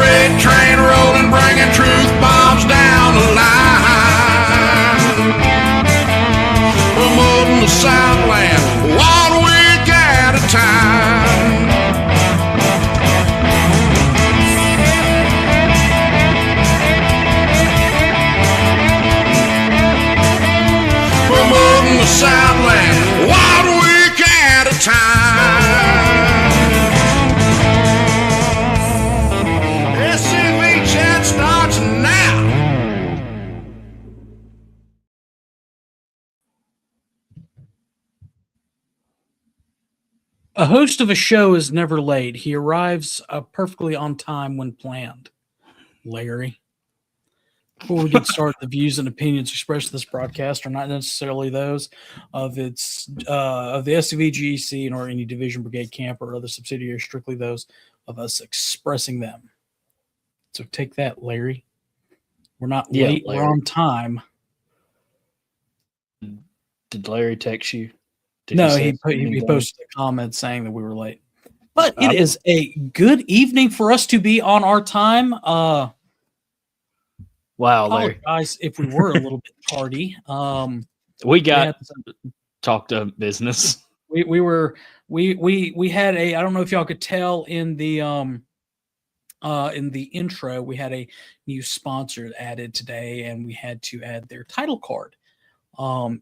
freight train rolling, bringing truth bombs down the line. Promoting the Southland 1 week at a time. Promoting the Southland 1 week at a time. SCV chat starts now. A host of a show is never late. He arrives perfectly on time when planned. Larry. Before we get started, the views and opinions expressed in this broadcast are not necessarily those of the SCV, GC, nor any division, brigade, camp, or other subsidiaries, strictly those of us expressing them. So take that, Larry. We're not late. Larry. We're on time. Did Larry text you? No, he posted a comment saying that we were late. But it is a good evening for us to be on our time. Wow, Larry. Apologize if we were a little bit tardy. We got talked to business. We had a, I don't know if y'all could tell in the intro, we had a new sponsor added today, and we had to add their title card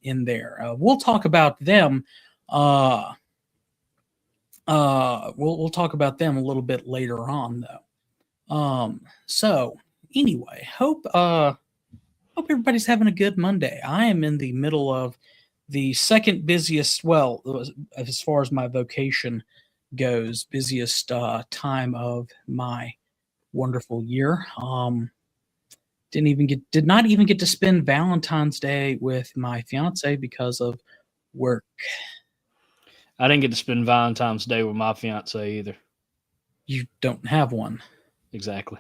in there. We'll talk about them. We'll talk about them a little bit later on, though. So anyway, hope everybody's having a good Monday. I am in the middle of the second busiest, well, as far as my vocation goes, busiest time of my wonderful year. Did not even get to spend Valentine's Day with my fiance because of work. I didn't get to spend Valentine's Day with my fiance either. You don't have one. Exactly.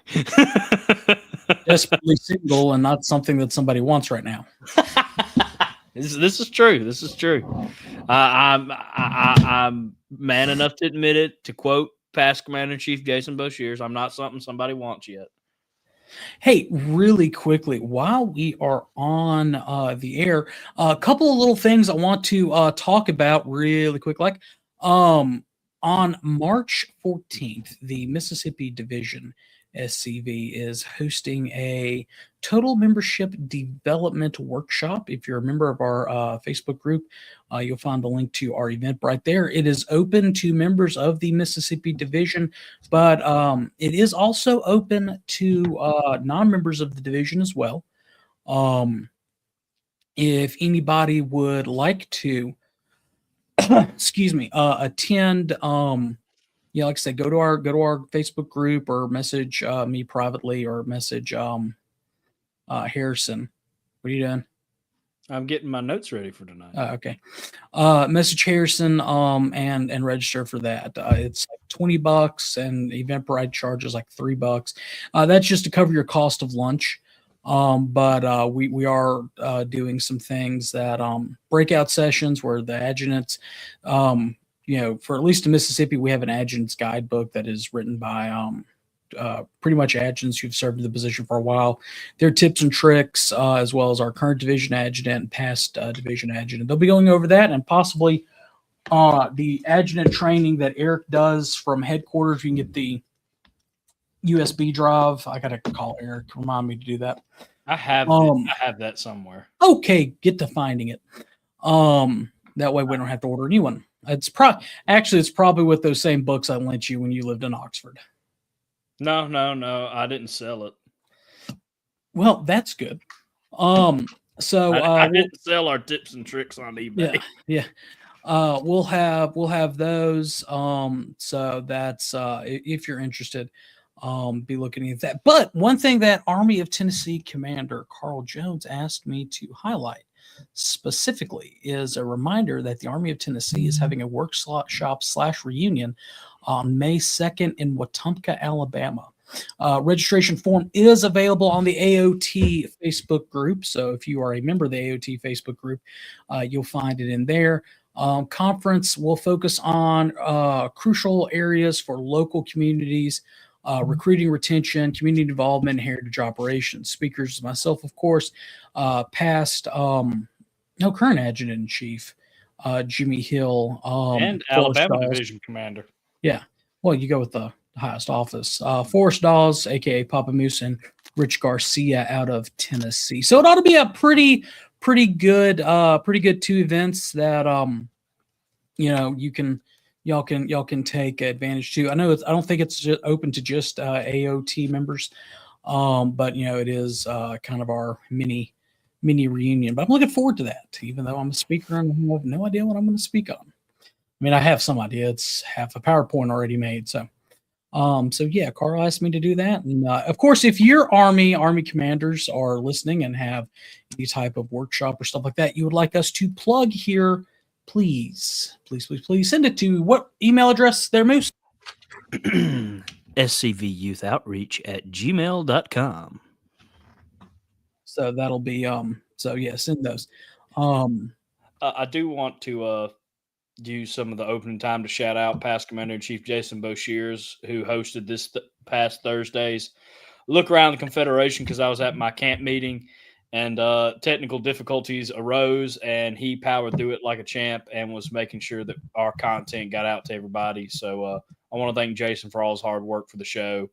Desperately single and not something that somebody wants right now. This is true. This is true. I'm man enough to admit it. To quote past Commander-in-Chief Jason Boshears, I'm not something somebody wants yet. Hey, really quickly, while we are on the air, a couple of little things I want to talk about really quick. Like on March 14th, the Mississippi Division SCV is hosting a total membership development workshop. If you're a member of our Facebook group, you'll find the link to our event right there. It is open to members of the Mississippi Division, but it is also open to non-members of the division as well. If anybody would like to, attend, yeah, like I said, go to our Facebook group or message me privately or message Harrison. What are you doing? I'm getting my notes ready for tonight. Okay. Message Harrison and register for that. It's like $20 and Eventbrite charges like $3. That's just to cover your cost of lunch. But we are doing some things that breakout sessions where the adjutants, for at least in Mississippi, we have an adjutant's guidebook that is written by pretty much adjutants who've served in the position for a while. Their tips and tricks, as well as our current division adjutant and past division adjutant. They'll be going over that and possibly the adjutant training that Eric does from headquarters. You can get the USB drive. I got to call Eric. Remind me to do that. I have that somewhere. Okay, get to finding it. That way we don't have to order a new one. It's probably with those same books I lent you when you lived in Oxford. No, I didn't sell it. Well, that's good. So I didn't sell our tips and tricks on eBay. Yeah. We'll have those. So that's if you're interested, be looking at that. But one thing that Army of Tennessee Commander Carl Jones asked me to highlight specifically is a reminder that the Army of Tennessee is having a workshop/reunion on May 2nd in Wetumpka, Alabama. Registration form is available on the AOT Facebook group. So if you are a member of the AOT Facebook group, you'll find it in there. Conference will focus on crucial areas for local communities recruiting, retention, community involvement, and heritage operations. Speakers, myself, of course, current adjutant-in-chief, Jimmy Hill. And Forrest Alabama Dawes. Division Commander. Yeah. Well, you go with the highest office. Forrest Dawes, a.k.a. Papa Moose, and Rich Garcia out of Tennessee. So it ought to be a pretty good 2 events that y'all can take advantage to. I know I don't think it's just open to just AOT members, but it is kind of our mini reunion. But I'm looking forward to that, even though I'm a speaker and I have no idea what I'm going to speak on. I mean, I have some idea. It's half a PowerPoint already made. So yeah, Carl asked me to do that. And of course, if your Army commanders are listening and have any type of workshop or stuff like that you would like us to plug here, please send it to what email address there, Moose? scvyouthOutreach@gmail.com. So that'll be so yeah, send those. I do want to use some of the opening time to shout out past Commander-in-Chief Jason Boshears, who hosted this past Thursday's look around the Confederation, because I was at my camp meeting and technical difficulties arose, and he powered through it like a champ and was making sure that our content got out to everybody. So I want to thank Jason for all his hard work for the show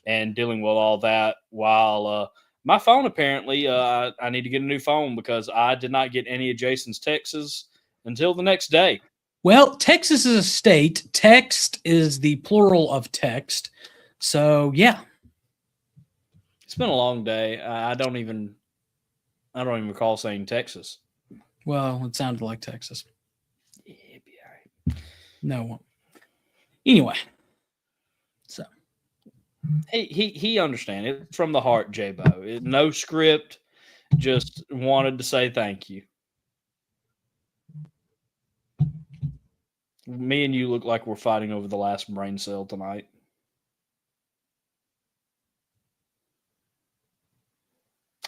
and dealing with all that while my phone apparently I need to get a new phone because I did not get any of Jason's texts until the next day. Well, Texas is a state. Text is the plural of text. So yeah, it's been a long day. I don't even recall saying Texas. Well, it sounded like Texas. Yeah, it'd be all right. No. Anyway, so he understand it from the heart, J-Bo. No script, just wanted to say thank you. Me and you look like we're fighting over the last brain cell tonight.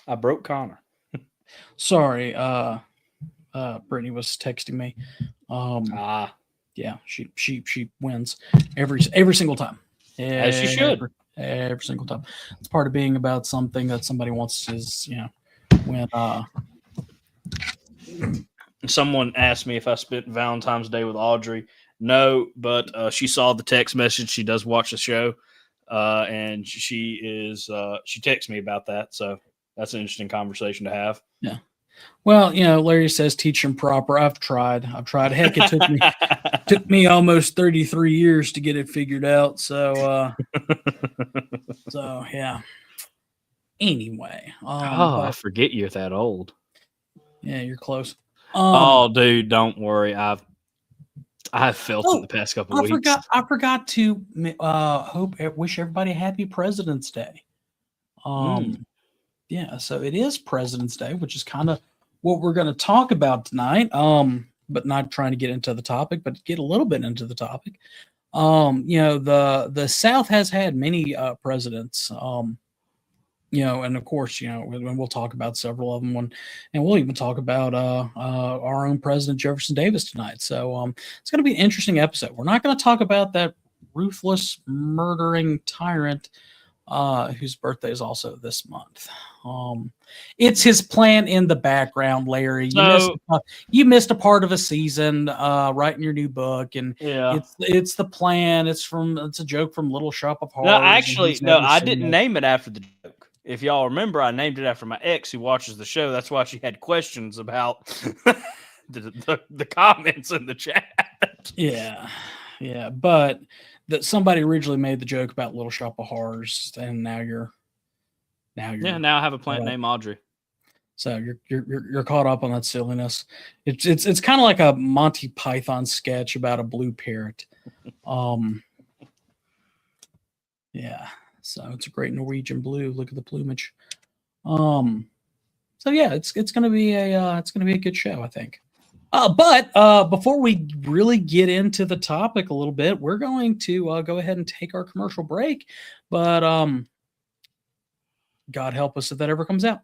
I broke Connor. Sorry, Brittany was texting me. Yeah, she wins every single time. As she should. Every single time. It's part of being about something that somebody wants is, when someone asked me if I spent Valentine's Day with Audrey. No, but she saw the text message. She does watch the show, and she texts me about that. So that's an interesting conversation to have. Yeah. Well, Larry says teach him proper. I've tried. Heck, it took me almost 33 years to get it figured out. So, so yeah. Anyway. I forget you're that old. Yeah, you're close. Dude, don't worry. I've felt it the past couple of weeks. I forgot to wish everybody a happy President's Day. Yeah, so it is President's Day, which is kind of what we're going to talk about tonight. But not trying to get into the topic, but get a little bit into the topic. The South has had many presidents. And of course, we'll talk about several of them, and we'll even talk about our own President Jefferson Davis tonight. So it's going to be an interesting episode. We're not going to talk about that ruthless, murdering tyrant whose birthday is also this month. It's his plan in the background, Larry. You missed a part of a season writing your new book, and yeah, it's the plan. It's a joke from Little Shop of Horrors. No, actually, I didn't name it after the joke. If y'all remember, I named it after my ex who watches the show. That's why she had questions about the comments in the chat. Yeah, but that somebody originally made the joke about Little Shop of Horrors, and now I have a plant named Audrey. So you're caught up on that silliness. It's kind of like a Monty Python sketch about a blue parrot. Yeah. So it's a great Norwegian blue. Look at the plumage. So yeah, it's gonna be a good show, I think. But before we really get into the topic a little bit, we're going to go ahead and take our commercial break. But God help us if that ever comes out.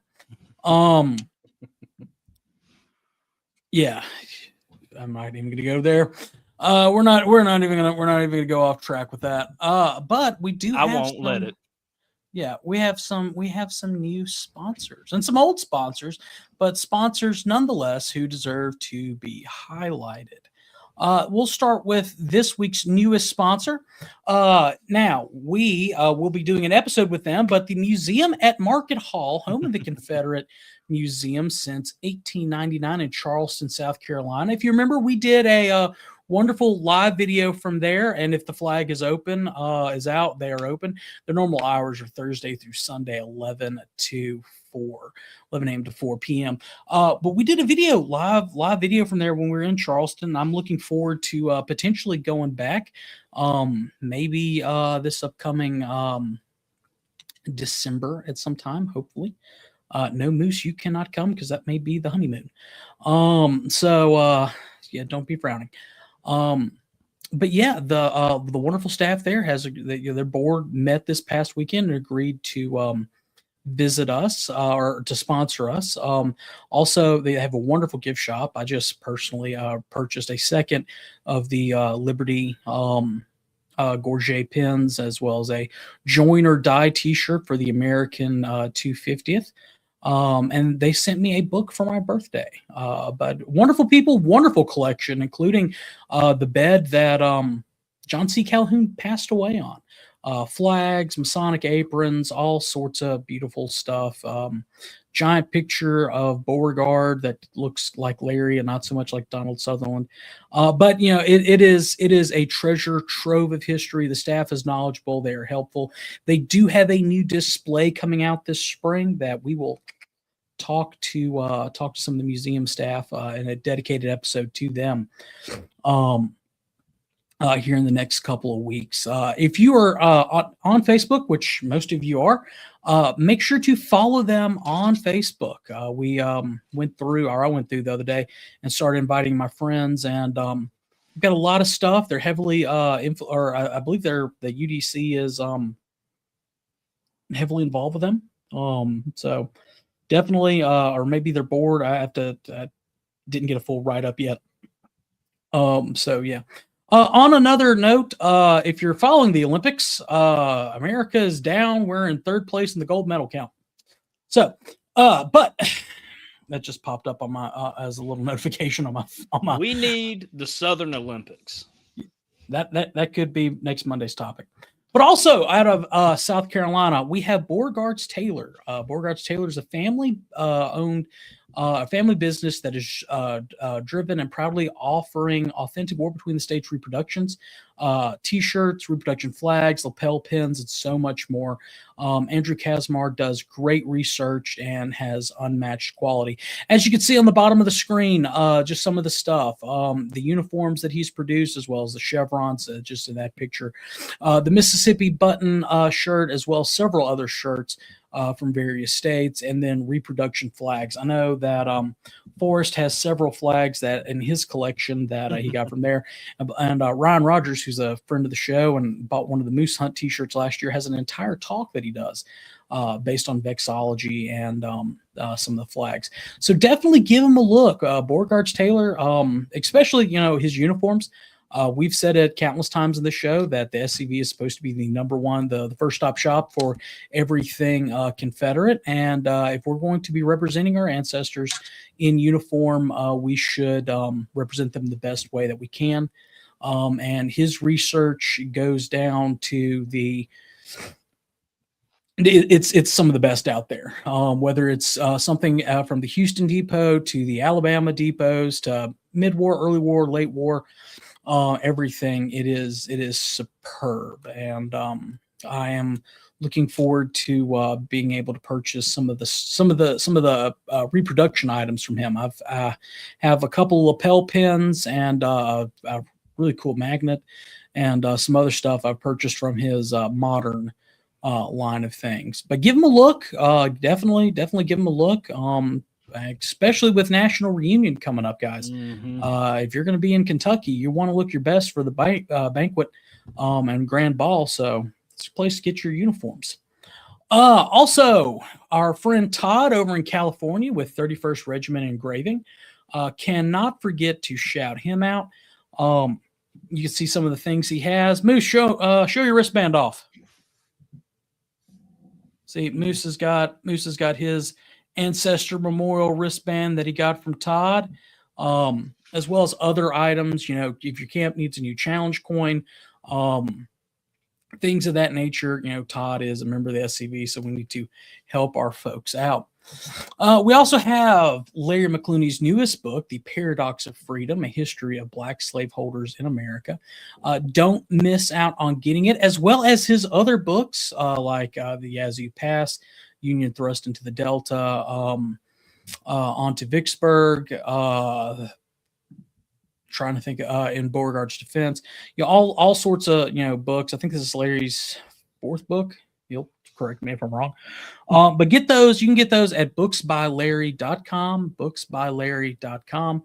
Yeah, I'm not even going to go there. We're not even gonna go off track with that. But we do. I won't let it. Yeah, we have some new sponsors and some old sponsors, but sponsors nonetheless who deserve to be highlighted. We'll start with this week's newest sponsor. Now, we will be doing an episode with them, but the Museum at Market Hall, home of the Confederate Museum since 1899 in Charleston, South Carolina. If you remember, we did a wonderful live video from there, and if the flag is open, is out, they are open. Their normal hours are Thursday through Sunday, 11 a.m. to 4 p.m. But we did a live video from there when we were in Charleston. I'm looking forward to potentially going back, maybe this upcoming December at some time, hopefully. No, Moose, you cannot come because that may be the honeymoon. Yeah, don't be frowning. But yeah, the wonderful staff there has their board met this past weekend and agreed to visit us or to sponsor us. Also, they have a wonderful gift shop. I just personally purchased a second of the Liberty Gorget pins, as well as a Join or Die t-shirt for the American 250th. And they sent me a book for my birthday. But wonderful people, wonderful collection, including the bed that John C. Calhoun passed away on. Flags, Masonic aprons, all sorts of beautiful stuff. Giant picture of Beauregard that looks like Larry and not so much like Donald Sutherland. But you know, it is a treasure trove of history. The staff is knowledgeable. They are helpful. They do have a new display coming out this spring that we will talk to some of the museum staff in a dedicated episode to them. Here in the next couple of weeks. If you are on Facebook, which most of you are, make sure to follow them on Facebook. I went through the other day and started inviting my friends, and we've got a lot of stuff. They're heavily I believe the UDC is heavily involved with them. So definitely, or maybe their board. I didn't get a full write up yet. So yeah. On another note, if you're following the Olympics, America is down. We're in third place in the gold medal count. So, but that just popped up on my as a little notification on my. We need the Southern Olympics. That could be next Monday's topic. But also out of South Carolina, we have Beauregard's Tailor. Beauregard's Tailor is a family owned. A family business that is driven and proudly offering authentic War Between the States reproductions, t-shirts, reproduction flags, lapel pins, and so much more. Andrew Kazmar does great research and has unmatched quality. As you can see on the bottom of the screen, just some of the stuff, the uniforms that he's produced, as well as the chevrons, just in that picture, the Mississippi button shirt, as well as several other shirts from various states, and then reproduction flags. I know that Forrest has several flags that in his collection that he got from there. And Ryan Rogers, who's a friend of the show and bought one of the Moose Hunt t-shirts last year, has an entire talk that he does based on vexillology and some of the flags. So definitely give him a look. Beauregard's Tailor, especially, his uniforms. We've said it countless times in the show that the SCV is supposed to be the number one, the first stop shop for everything Confederate. And if we're going to be representing our ancestors in uniform, we should represent them the best way that we can. And his research goes down to it's some of the best out there, whether it's something from the Houston depot to the Alabama depots to mid-war, early war, late war. Everything it is superb, and I am looking forward to being able to purchase some of the reproduction items from him. I have a couple lapel pins and a really cool magnet, and some other stuff I've purchased from his modern line of things. But give him a look. Definitely give him a look. Especially with National Reunion coming up, guys. Mm-hmm. If you're going to be in Kentucky, you want to look your best for the banquet and grand ball. So it's a place to get your uniforms. Also, our friend Todd over in California with 31st Regiment Engraving, cannot forget to shout him out. You can see some of the things he has. Moose, show your wristband off. See, Moose has got his Ancestor Memorial wristband that he got from Todd, as well as other items. You know, if your camp needs a new challenge coin, things of that nature. You know, Todd is a member of the SCV, so we need to help our folks out. We also have Larry McClooney's newest book, The Paradox of Freedom, A History of Black Slaveholders in America. Don't miss out on getting it, as well as his other books, like The Yazoo Pass, Union Thrust into the Delta, onto Vicksburg, trying to think, in Beauregard's defense. You know, all sorts of, you know, books. I think this is Larry's 4th book. You'll correct me if I'm wrong. But get those. You can get those at booksbylarry.com, booksbylarry.com.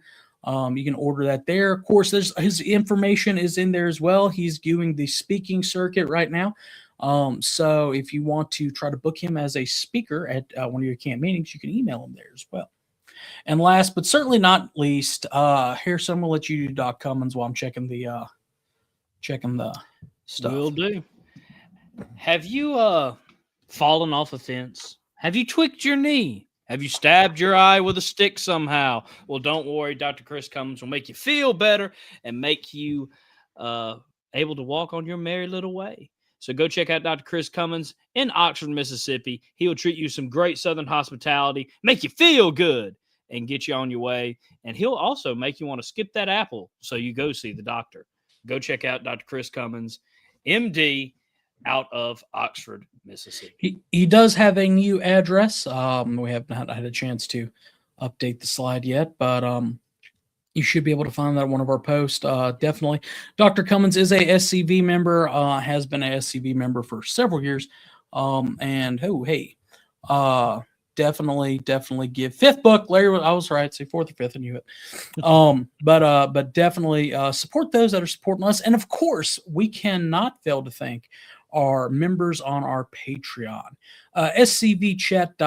You can order that there. Of course, his information is in there as well. He's doing the speaking circuit right now. So if you want to try to book him as a speaker at one of your camp meetings, you can email him there as well. And last but certainly not least, Harrison, I'm going to let you do Doc Cummins while I'm checking the stuff. Will do. Have you fallen off a fence? Have you tweaked your knee? Have you stabbed your eye with a stick somehow? Well, don't worry. Dr. Chris Cummins will make you feel better and make you able to walk on your merry little way. So go check out Dr. Chris Cummins in Oxford, Mississippi. He will treat you some great Southern hospitality, make you feel good, and get you on your way. And he'll also make you want to skip that apple so you go see the doctor. Go check out Dr. Chris Cummins, MD, out of Oxford, Mississippi. He does have a new address. We have not had a chance to update the slide yet, but you should be able to find that on one of our posts. Definitely. Dr. Cummins is a SCV member, has been a SCV member for several years. Definitely give 5th book. Larry, I was right. Say 4th or 5th, I knew it. But definitely support those that are supporting us. And of course, we cannot fail to thank our members on our Patreon. scvchat.com.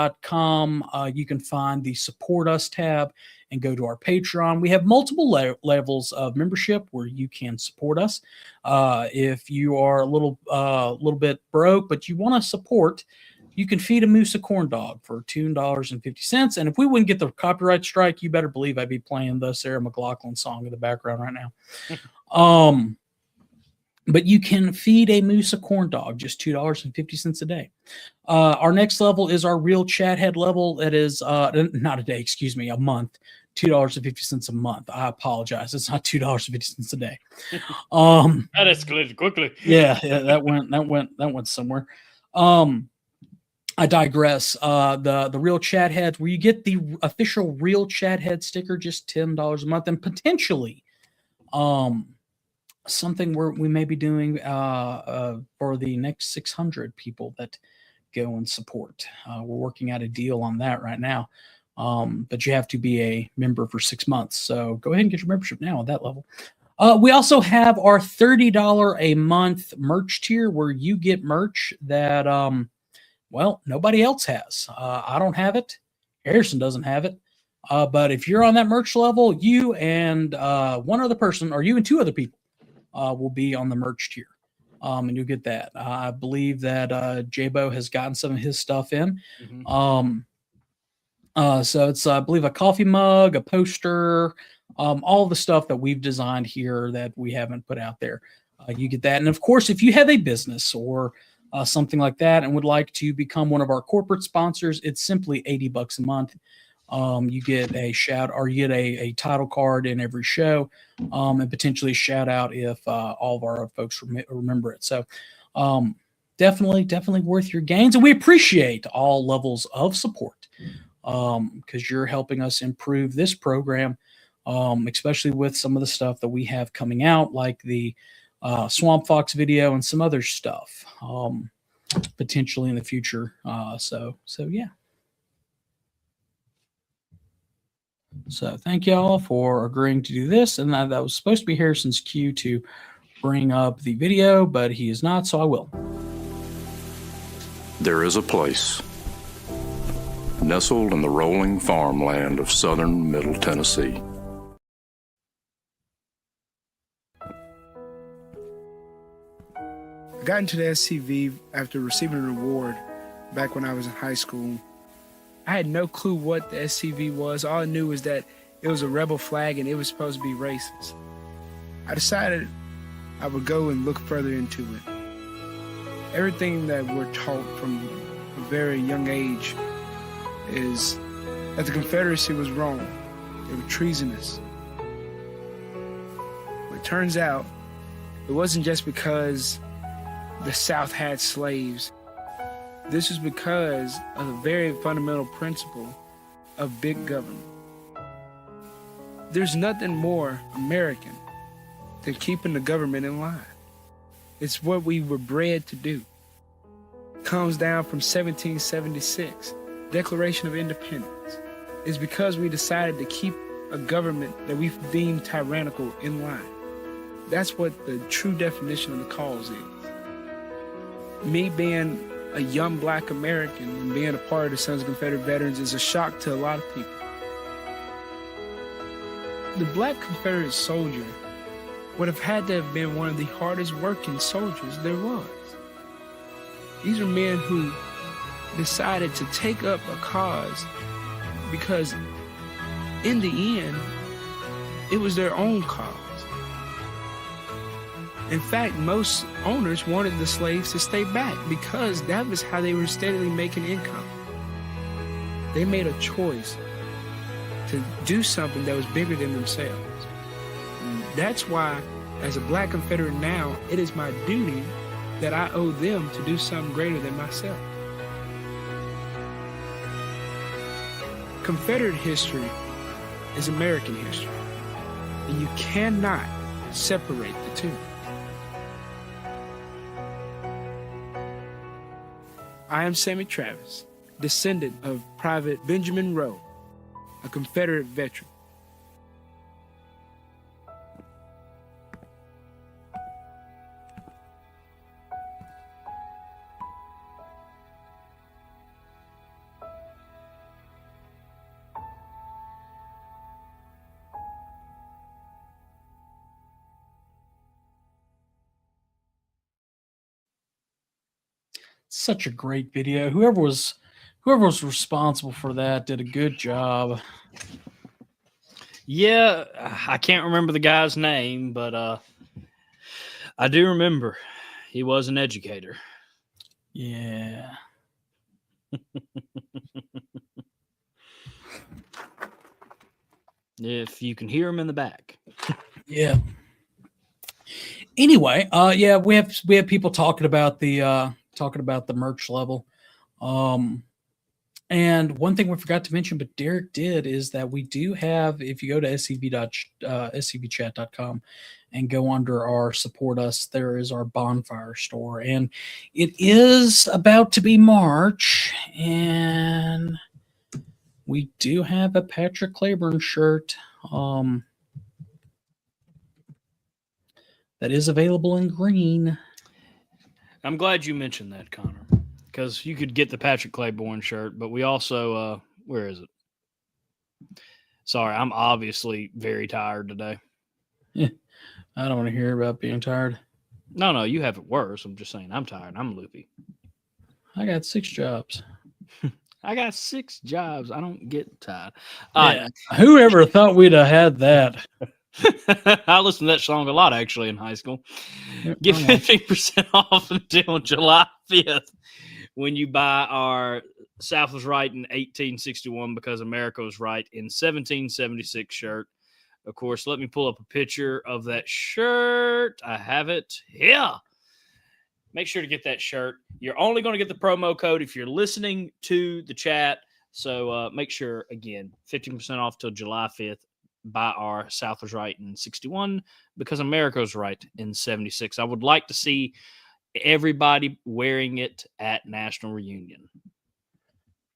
You can find the Support Us tab and go to our Patreon. We have multiple levels of membership where you can support us. If you are a little bit broke, but you want to support, you can feed a moose a corn dog for $2.50. And if we wouldn't get the copyright strike, you better believe I'd be playing the Sarah McLachlan song in the background right now. But you can feed a moose a corn dog, just $2.50 a day. Our next level is our real chat head level. That is not a day, excuse me, a month. $2.50 a month. I apologize. It's not $2.50 a day. That escalated quickly. Yeah, that went somewhere. I digress. The real chat heads, where you get the official real chat head sticker, just $10 a month, and potentially something we may be doing for the next 600 people that go and support. We're working out a deal on that right now. But you have to be a member for 6 months. So go ahead and get your membership now at that level. We also have our $30 a month merch tier, where you get merch that, nobody else has. I don't have it. Harrison doesn't have it. But if you're on that merch level, you and one other person, or you and 2 other people, will be on the merch tier. And you'll get that. I believe that Jabo has gotten some of his stuff in. Mm-hmm. So it's, I believe, a coffee mug, a poster, all the stuff that we've designed here that we haven't put out there. You get that. And of course, if you have a business or something like that and would like to become one of our corporate sponsors, it's simply $80 a month. You get a shout, or you get a title card in every show, and potentially a shout out if all of our folks remember it. So definitely worth your gains. And we appreciate all levels of support, because you're helping us improve this program, especially with some of the stuff that we have coming out, like the Swamp Fox video and some other stuff, potentially in the future. So yeah. So thank y'all for agreeing to do this. And that was supposed to be Harrison's cue to bring up the video, but he is not, so I will. There is a place nestled in the rolling farmland of southern Middle Tennessee. I got into the SCV after receiving a reward back when I was in high school. I had no clue what the SCV was. All I knew was that it was a rebel flag and it was supposed to be racist. I decided I would go and look further into it. Everything that we're taught from a very young age is that the Confederacy was wrong. They were treasonous. But it turns out it wasn't just because the South had slaves. This was because of the very fundamental principle of big government. There's nothing more American than keeping the government in line. It's what we were bred to do. It comes down from 1776, Declaration of Independence. It's because we decided to keep a government that we deemed tyrannical in line. That's what the true definition of the cause is. Me being a young black American and being a part of the Sons of Confederate Veterans is a shock to a lot of people. The black Confederate soldier would have had to have been one of the hardest working soldiers there was. These are men who decided to take up a cause because in the end, it was their own cause. In fact, most owners wanted the slaves to stay back because that was how they were steadily making income. They made a choice to do something that was bigger than themselves. And that's why, as a black Confederate now, it is my duty that I owe them to do something greater than myself. Confederate history is American history, and you cannot separate the two. I am Sammy Travis, descendant of Private Benjamin Rowe, a Confederate veteran. Such a great video. Whoever was responsible for that did a good job. Yeah, I can't remember the guy's name, but I do remember he was an educator. Yeah. If you can hear him in the back. Yeah. Anyway, yeah, we have people talking about the merch level. And one thing we forgot to mention, but Derek did, is that we do have, if you go to scvchat.com and go under our support us, there is our bonfire store. And it is about to be March, and we do have a Patrick Claiborne shirt that is available in green. I'm glad you mentioned that, Connor, because you could get the Patrick Claiborne shirt, but we also, where is it? Sorry, I'm obviously very tired today. Yeah, I don't want to hear about being tired. No, you have it worse. I'm just saying I'm tired. I'm loopy. I got 6 jobs. I got 6 jobs. I don't get tired. Yeah. Whoever thought we'd have had that? I listened to that song a lot, actually, in high school. Get 15% off until July 5th when you buy our South was right in 1861 because America was right in 1776 shirt. Of course, let me pull up a picture of that shirt. I have it here. Make sure to get that shirt. You're only going to get the promo code if you're listening to the chat. So make sure, again, 15% off till July 5th. By our South was right in 61 because America was right in 76. I would like to see everybody wearing it at National Reunion.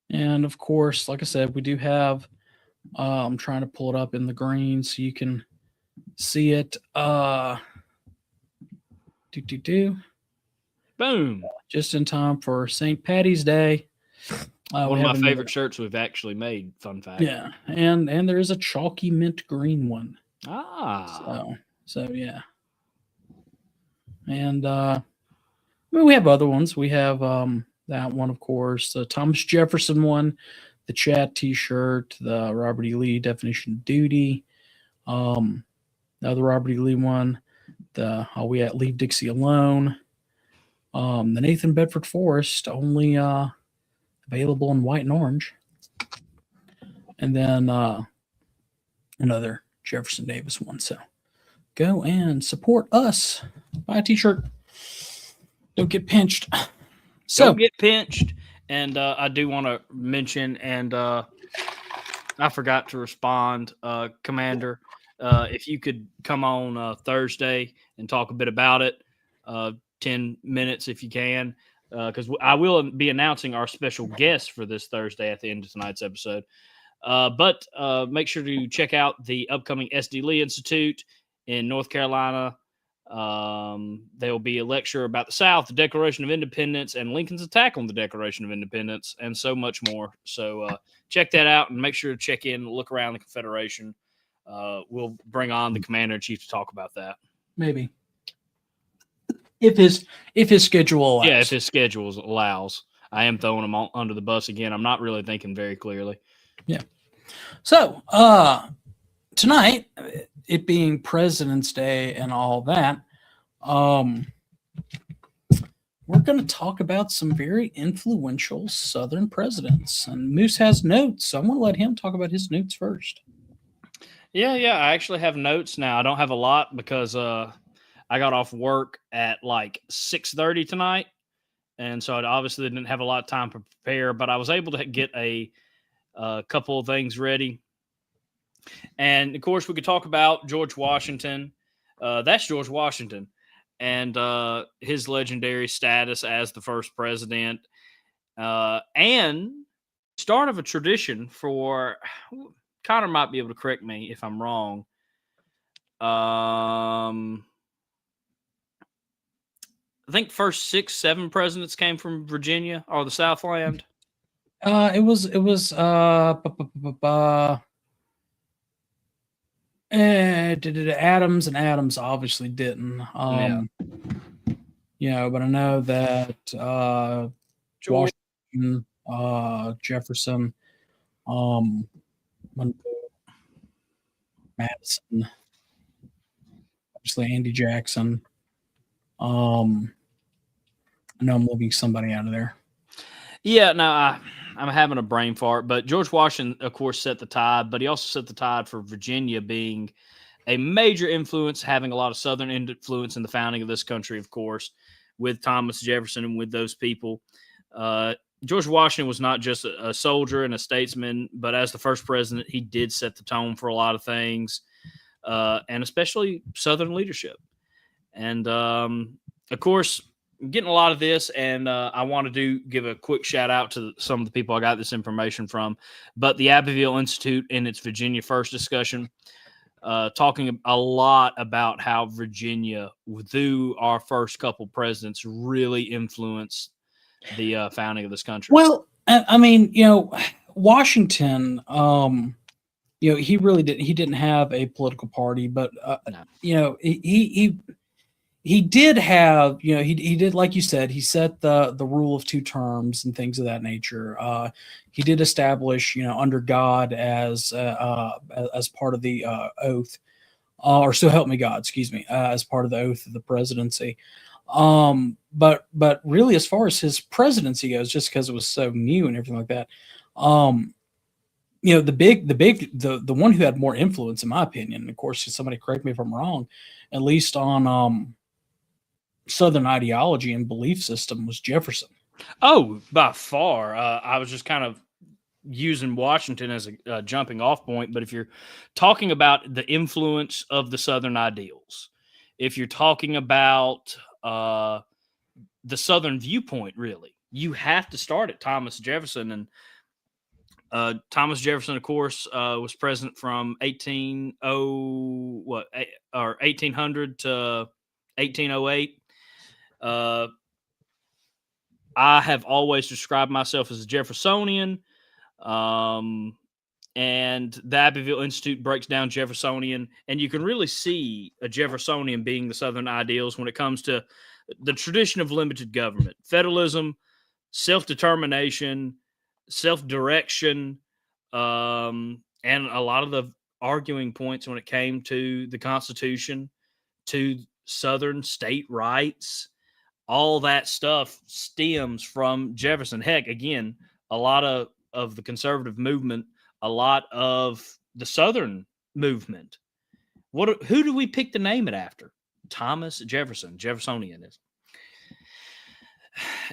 And of course, like I said, we do have, I'm trying to pull it up in the green so you can see it. Boom. Just in time for St. Patty's Day. One of my favorite shirts we've actually made, fun fact. Yeah, and there is a chalky mint green one. Ah. So yeah. And mean, we have other ones. We have that one, of course, the Thomas Jefferson one, the Chat T-shirt, the Robert E. Lee definition of duty, the other Robert E. Lee one, the Are We At Leave Dixie Alone, the Nathan Bedford Forrest, only available in white and orange, and then another Jefferson Davis one. So go and support us. Buy a T-shirt. Don't get pinched. So Don't get pinched. And I do want to mention, and I forgot to respond, Commander, if you could come on Thursday and talk a bit about it, 10 minutes if you can, because I will be announcing our special guest for this Thursday at the end of tonight's episode. But make sure to check out the upcoming SD Lee Institute in North Carolina. There will be a lecture about the South, the Declaration of Independence, and Lincoln's attack on the Declaration of Independence, and so much more. So check that out and make sure to check in, look around the Confederation. We'll bring on the Commander-in-Chief to talk about that. maybe if his schedule allows. Yeah, if his schedule allows. I am throwing him under the bus again. I'm not really thinking very clearly. Yeah. So tonight, it being President's Day and all that, we're going to talk about some very influential Southern presidents. And Moose has notes, so I'm going to let him talk about his notes first. Yeah. I actually have notes now. I don't have a lot because I got off work at like 6:30 tonight. And so I obviously didn't have a lot of time to prepare, but I was able to get a couple of things ready. And, of course, we could talk about George Washington. That's George Washington and his legendary status as the first president and start of a tradition for – Connor might be able to correct me if I'm wrong. I think first 6, 7 presidents came from Virginia or the Southland. It was Adams, and Adams obviously didn't. But I know that Washington, Jefferson, Madison, obviously Andy Jackson. I know I'm leaving somebody out of there. Yeah, no, I'm having a brain fart, but George Washington, of course, set the tide, but he also set the tide for Virginia being a major influence, having a lot of Southern influence in the founding of this country, of course, with Thomas Jefferson and with those people. George Washington was not just a soldier and a statesman, but as the first president, he did set the tone for a lot of things, and especially Southern leadership. And, of course, getting a lot of this, and I want to give a quick shout out to some of the people I got this information from. But the Abbeville Institute in its Virginia First discussion, talking a lot about how Virginia, through our first couple presidents, really influenced the founding of this country. Well, I mean, Washington, he really didn't have a political party, but No. he did have, he did, like you said, he set the rule of 2 terms and things of that nature. He did establish, under God as part of the oath, or so help me God, excuse me, as part of the oath of the presidency. But really, as far as his presidency goes, just because it was so new and everything like that, the one who had more influence, in my opinion, and of course, somebody correct me if I'm wrong, at least on Southern ideology and belief system, was Jefferson. Oh, by far. I was just kind of using Washington as a jumping off point. But if you're talking about the influence of the Southern ideals, if you're talking about the Southern viewpoint, really, you have to start at Thomas Jefferson. And Thomas Jefferson, of course, was president from 1800 to 1808. I have always described myself as a Jeffersonian, and the Abbeville Institute breaks down Jeffersonian, and you can really see a Jeffersonian being the Southern ideals when it comes to the tradition of limited government, federalism, self-determination, self-direction, and a lot of the arguing points when it came to the Constitution, to Southern state rights, all that stuff stems from Jefferson. Heck, again, a lot of the conservative movement, a lot of the Southern movement. Who do we pick to name it after? Thomas Jefferson, Jeffersonianism.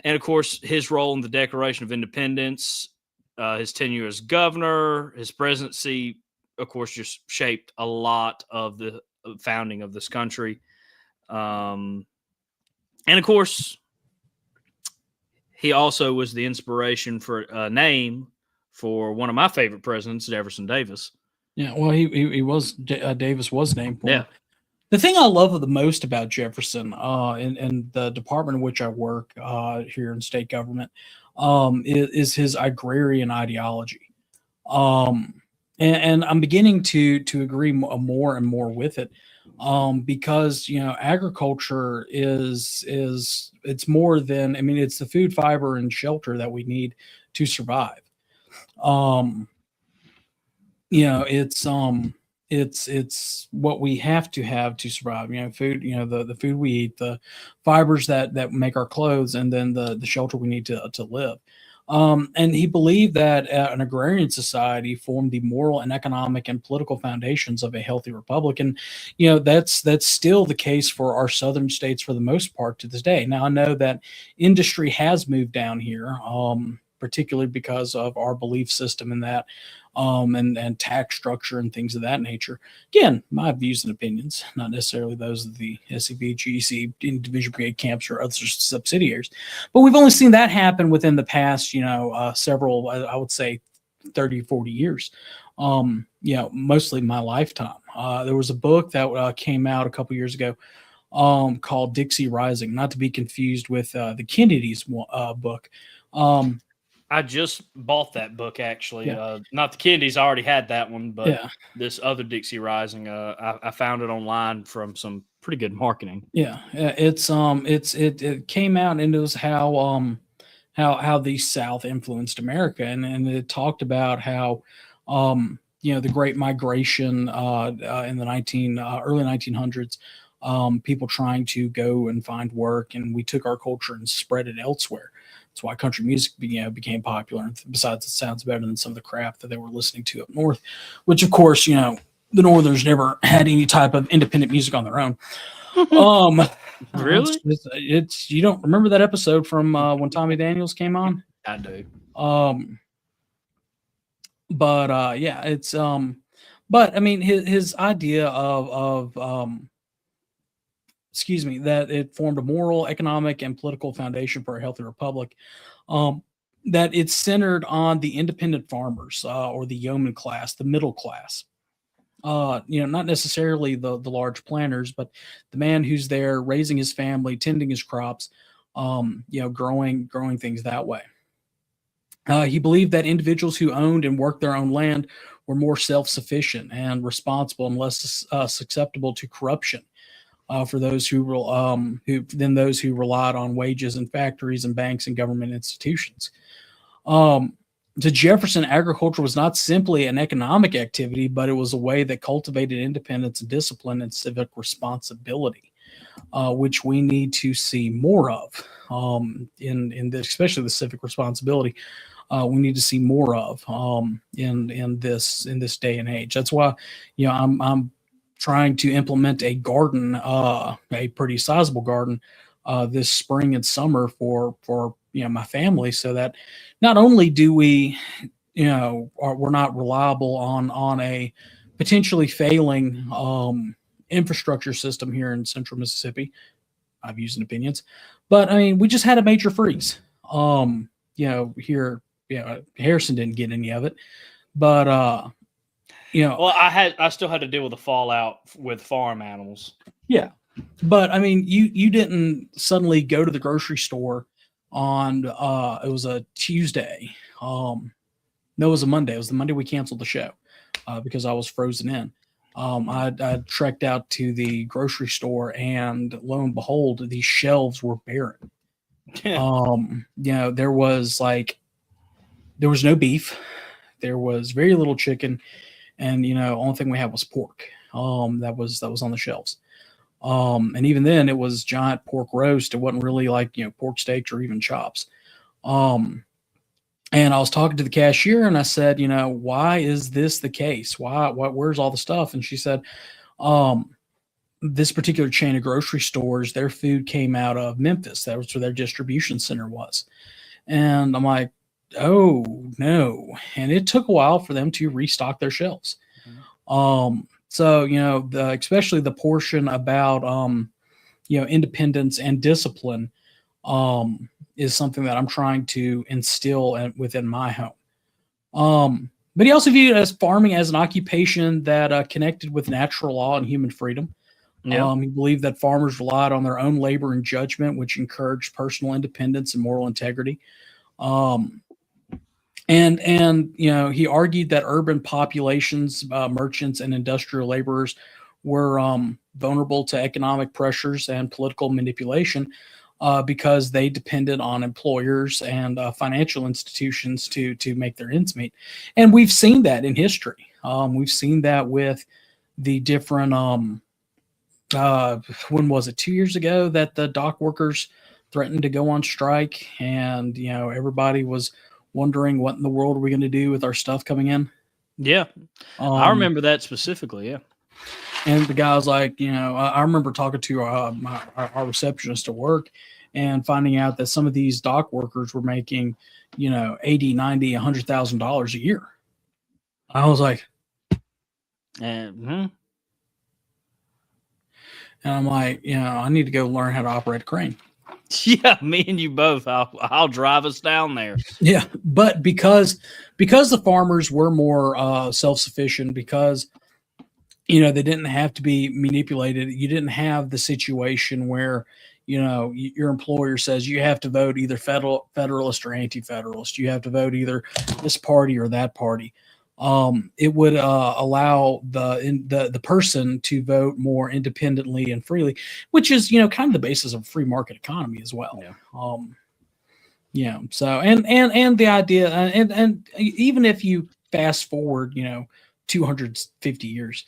And of course, his role in the Declaration of Independence, his tenure as governor, his presidency, of course, just shaped a lot of the founding of this country. And of course, he also was the inspiration for a name for one of my favorite presidents, Jefferson Davis. Yeah, well, he was Davis was named for him. Yeah. The thing I love the most about Jefferson, in the department in which I work here in state government, is his agrarian ideology, and I'm beginning to agree more and more with it, because agriculture is it's more than, I mean, it's the food, fiber, and shelter that we need to survive. It's what we have to survive. Food, the food we eat, the fibers that make our clothes, and then the shelter we need to live. And he believed that an agrarian society formed the moral and economic and political foundations of a healthy republic. And, that's still the case for our southern states for the most part to this day. Now, I know that industry has moved down here, particularly because of our belief system in that, and tax structure and things of that nature. Again, my views and opinions, not necessarily those of the SCV, GC, Division Brigade camps or other subsidiaries. But we've only seen that happen within the past, several, I would say 30, 40 years. Mostly my lifetime. There was a book that came out a couple years ago called Dixie Rising, not to be confused with the Kennedy's book. I just bought that book, actually. Yeah. Not the Kennedys, I already had that one, but Yeah. this other Dixie Rising, I found it online from some pretty good marketing. Yeah, it came out, and it was how the South influenced America, and it talked about how the Great Migration in the early 1900s, people trying to go and find work, and we took our culture and spread it elsewhere. That's why country music became popular. And besides, it sounds better than some of the crap that they were listening to up north, which, of course, the Northerners never had any type of independent music on their own. Really? It's you don't remember that episode from when Tommy Daniels came on? I do. But I mean, his idea of that it formed a moral, economic, and political foundation for a healthy republic, that it's centered on the independent farmers, or the yeoman class, the middle class. Not necessarily the large planters, but the man who's there raising his family, tending his crops, growing things that way. He believed that individuals who owned and worked their own land were more self-sufficient and responsible and less susceptible to corruption, for those than those who relied on wages in factories and banks and government institutions. To Jefferson, agriculture was not simply an economic activity, but it was a way that cultivated independence, discipline, and civic responsibility, which we need to see more of, in this, especially the civic responsibility. We need to see more of in this day and age. That's why I'm trying to implement a garden, a pretty sizable garden, this spring and summer for my family, so that not only do we, we're not reliable on a potentially failing infrastructure system here in central Mississippi. I've used in opinions, but I mean, we just had a major freeze. Here, Harrison didn't get any of it, but well, I still had to deal with the fallout with farm animals. Yeah, but I mean, you didn't suddenly go to the grocery store on it was a Tuesday. No, it was a Monday. It was the Monday we canceled the show because I was frozen in. I trekked out to the grocery store, and lo and behold, these shelves were barren. There was no beef, there was very little chicken, and only thing we had was pork. That was on the shelves. And even then, it was giant pork roast. It wasn't really like pork steaks or even chops. And I was talking to the cashier, and I said, why is this the case? Where's all the stuff? And she said, this particular chain of grocery stores, their food came out of Memphis. That was where their distribution center was. And I'm like, oh no. And it took a while for them to restock their shelves. So, especially the portion about, independence and discipline, is something that I'm trying to instill within my home. But he also viewed as farming as an occupation that connected with natural law and human freedom. Yeah. He believed that farmers relied on their own labor and judgment, which encouraged personal independence and moral integrity. And he argued that urban populations, merchants, and industrial laborers were vulnerable to economic pressures and political manipulation because they depended on employers and financial institutions to make their ends meet. And we've seen that in history. We've seen that with the different when was it, 2 years ago, that the dock workers threatened to go on strike, and everybody was wondering what in the world are we going to do with our stuff coming in. Yeah, I remember that specifically. Yeah, and the guy was like, I remember talking to our receptionist at work and finding out that some of these dock workers were making $80,000, $90,000, $100,000 a year. I was like, and I'm like, I need to go learn how to operate a crane. Yeah, me and you both. I'll drive us down there. Yeah, but because the farmers were more self-sufficient, because they didn't have to be manipulated. You didn't have the situation where your employer says you have to vote either federalist or anti-federalist. You have to vote either this party or that party. It would allow the person to vote more independently and freely, which is kind of the basis of a free market economy as well. Yeah. So and the idea and even if you fast forward 250 years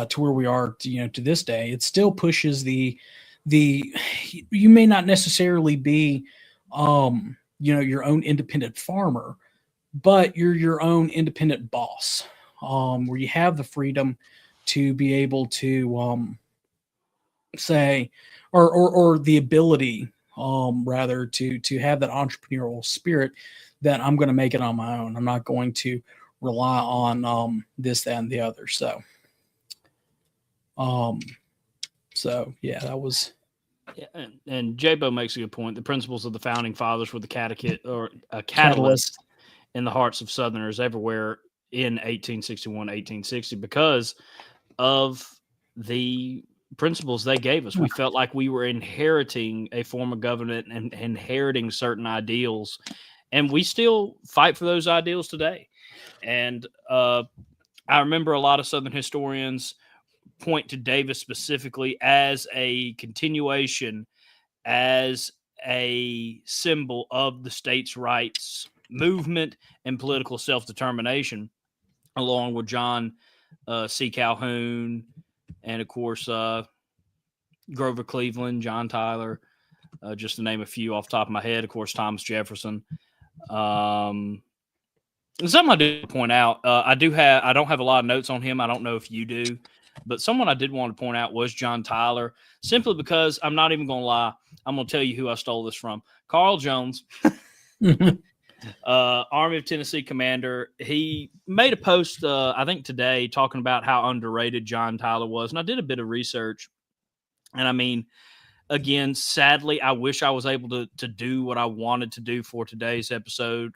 to where we are to this day, it still pushes the you may not necessarily be your own independent farmer, but you're your own independent boss, where you have the freedom to be able to say, or the ability, rather, to have that entrepreneurial spirit that I'm going to make it on my own. I'm not going to rely on this, that, and the other. So yeah, that was. Yeah, and J-Bo makes a good point. The principles of the founding fathers were the catalyst in the hearts of Southerners everywhere in 1861, 1860, because of the principles they gave us. We felt like we were inheriting a form of government and inheriting certain ideals, and we still fight for those ideals today. And I remember a lot of Southern historians point to Davis specifically as a continuation, as a symbol of the states' rights movement and political self-determination, along with John C. Calhoun, and of course Grover Cleveland, John Tyler, just to name a few off the top of my head. Of course, Thomas Jefferson. Something I do point out, I don't have a lot of notes on him. I don't know if you do, but someone I did want to point out was John Tyler, simply because I'm not even going to lie. I'm going to tell you who I stole this from. Carl Jones, Army of Tennessee commander. He made a post, I think today, talking about how underrated John Tyler was. And I did a bit of research. And I mean, again, sadly, I wish I was able to do what I wanted to do for today's episode,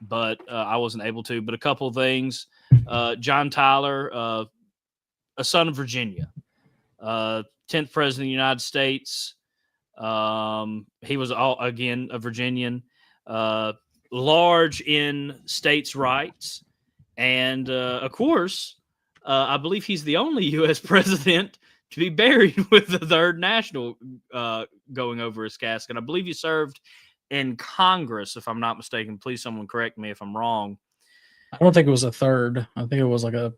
but I wasn't able to. But a couple of things. John Tyler, a son of Virginia, 10th president of the United States. He was again a Virginian, large in states' rights, and of course, I believe he's the only U.S. president to be buried with the third national going over his casket. I believe he served in Congress, if I'm not mistaken. Please, someone correct me if I'm wrong. I don't think it was a third. I think it was like a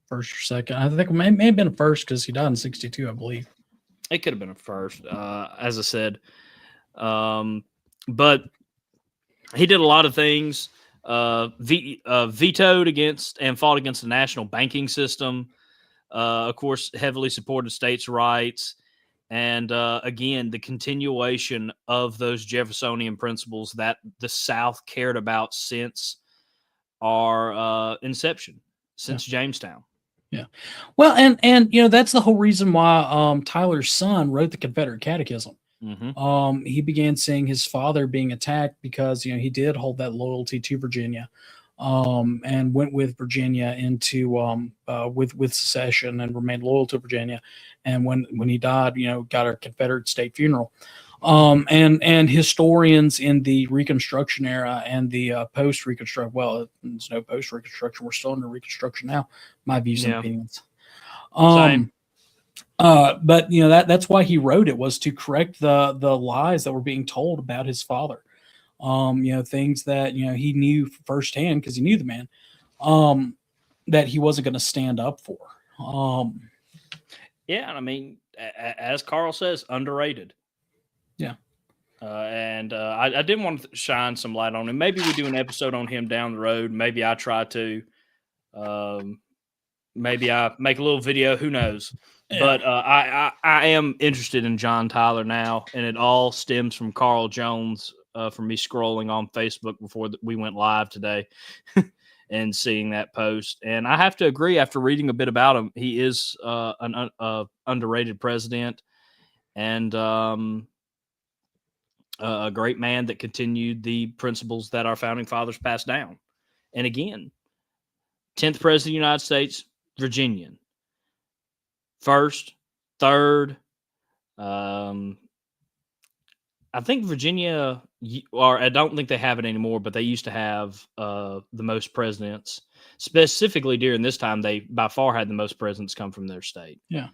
first or second. I think it may have been a first because he died in 1962, I believe. It could have been a first, as I said. But he did a lot of things. Vetoed against and fought against the national banking system. Of course, heavily supported states' rights. And again, the continuation of those Jeffersonian principles that the South cared about since our inception, since Jamestown. Yeah. Well, and that's the whole reason why Tyler's son wrote the Confederate Catechism. Mm-hmm. He began seeing his father being attacked because he did hold that loyalty to Virginia, and went with Virginia into with secession and remained loyal to Virginia. And when he died, got a Confederate state funeral. And historians in the Reconstruction era and the post-Reconstruction, well, there's no post-Reconstruction. We're still in the Reconstruction now. My views and opinions. Same. But that's why he wrote it, was to correct the lies that were being told about his father. Things that he knew firsthand because he knew the man, that he wasn't going to stand up for. Yeah, I mean, as Carl says, underrated. Yeah. And I did want to shine some light on him. Maybe we do an episode on him down the road. Maybe I try to. Maybe I make a little video. Who knows? Yeah. But I am interested in John Tyler now, and it all stems from Carl Jones, from me scrolling on Facebook before we went live today and seeing that post. And I have to agree, after reading a bit about him, he is an underrated president, and a great man that continued the principles that our founding fathers passed down. And again, 10th president of the United States, Virginian. First, third, I think Virginia, or I don't think they have it anymore, but they used to have the most presidents. Specifically during this time, they by far had the most presidents come from their state. Yeah.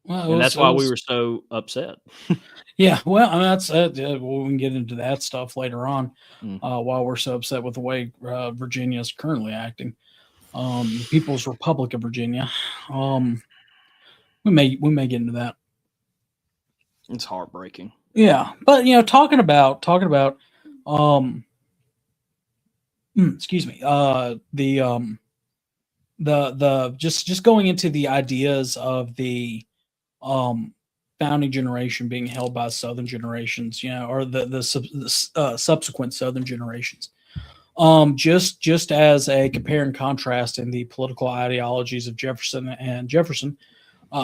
Well, and that's why we were so upset. Yeah, well, I mean, that's we can get into that stuff later on. While we're so upset with the way Virginia is currently acting, the People's Republic of Virginia. We may get into that. It's heartbreaking. Yeah, but talking about excuse me, the just going into the ideas of the founding generation being held by Southern generations, or the subsequent Southern generations. Just as a compare and contrast in the political ideologies of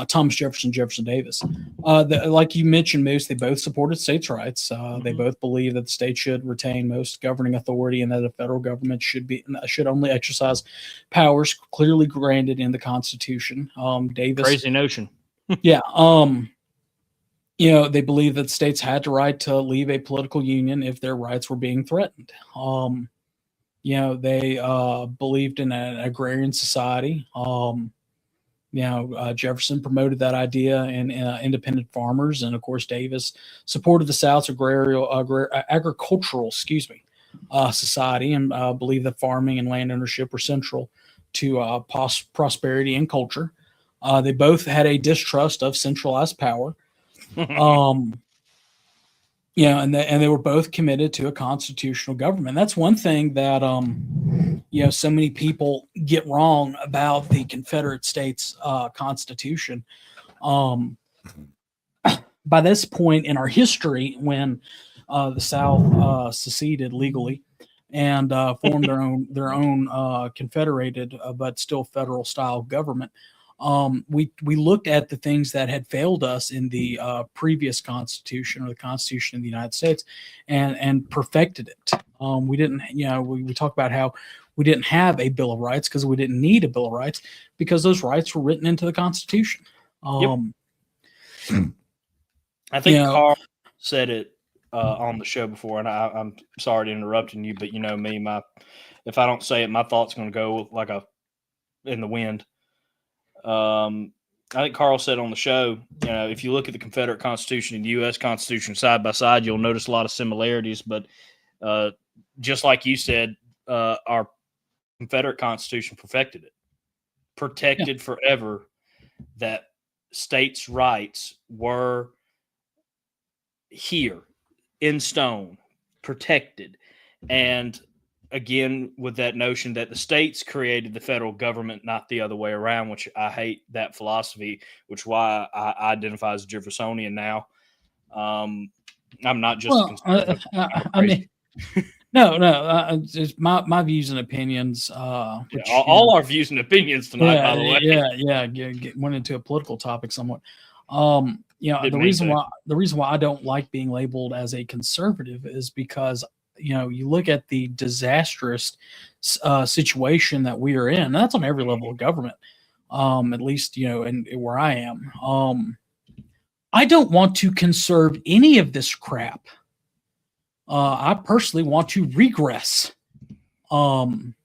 Thomas Jefferson Davis. Like you mentioned, Moose, they both supported states' rights. They both believe that the state should retain most governing authority, and that the federal government should only exercise powers clearly granted in the Constitution. Davis, crazy notion. Yeah. They believe that states had the right to leave a political union if their rights were being threatened. They believed in an agrarian society. Jefferson promoted that idea in independent farmers, and of course Davis supported the South's agricultural society, and believed that farming and land ownership were central to prosperity and culture. They both had a distrust of centralized power, and they were both committed to a constitutional government. That's one thing that so many people get wrong about the Confederate States Constitution. By this point in our history, when the South seceded legally and formed their own confederated but still federal style government, we looked at the things that had failed us in the previous Constitution, or the Constitution of the United States, and perfected it. We didn't, we talk about how we didn't have a Bill of Rights because we didn't need a Bill of Rights, because those rights were written into the Constitution. I think Carl said it on the show before, and I'm sorry to interrupting you, but me, if I don't say it, my thought's going to go like in the wind. I think Carl said on the show, if you look at the Confederate Constitution and the U.S. Constitution side by side, you'll notice a lot of similarities. But just like you said, our Confederate Constitution protected forever that states' rights were here in stone, protected. And again, with that notion that the states created the federal government, not the other way around, which I hate that philosophy, which is why I identify as a Jeffersonian now. I'm not just a conservative. I mean, no, it's my views and opinions. Which, all our views and opinions tonight, by the way. Went into a political topic somewhat. The reason why I don't like being labeled as a conservative is because you look at the disastrous situation that we are in. And that's on every level of government, at least and where I am. I don't want to conserve any of this crap. I personally want to regress, in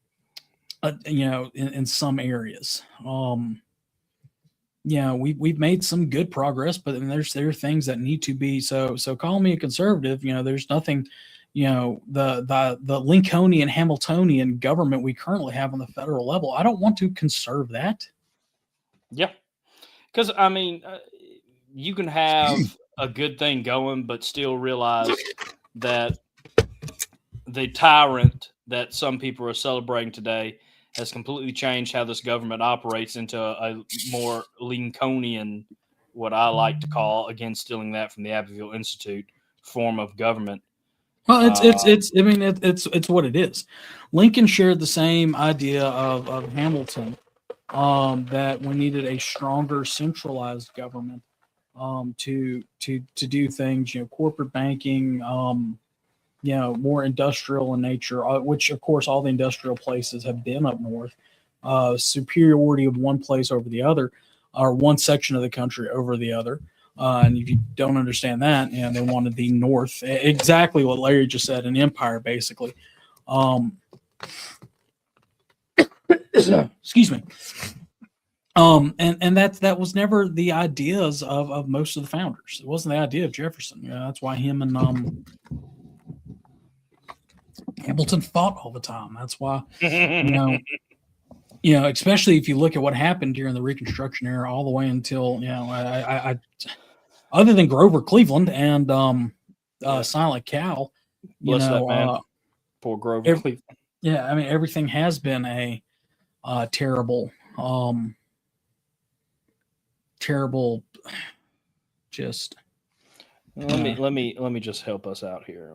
some areas. We've made some good progress, but there are things that need to be. So call me a conservative. There's nothing. The Lincolnian Hamiltonian government we currently have on the federal level. I don't want to conserve that. Yeah, because I mean, you can have a good thing going, but still realize that the tyrant that some people are celebrating today has completely changed how this government operates into a more Lincolnian, what I like to call, again, stealing that from the Abbeville Institute, form of government. Well, it's what it is. Lincoln shared the same idea of Hamilton, that we needed a stronger centralized government, to do things, corporate banking, more industrial in nature, which of course all the industrial places have been up north. Superiority of one place over the other, or one section of the country over the other. And if you don't understand that, they wanted the North, exactly what Larry just said, an empire, basically. Excuse me. And that was never the ideas of most of the founders. It wasn't the idea of Jefferson. That's why him and Hamilton fought all the time. That's why, especially if you look at what happened during the Reconstruction era, all the way until, I other than Grover Cleveland and Silent Cow, Bless that man. Poor Grover Cleveland. Yeah, I mean, everything has been a terrible, just. Let me just help us out here.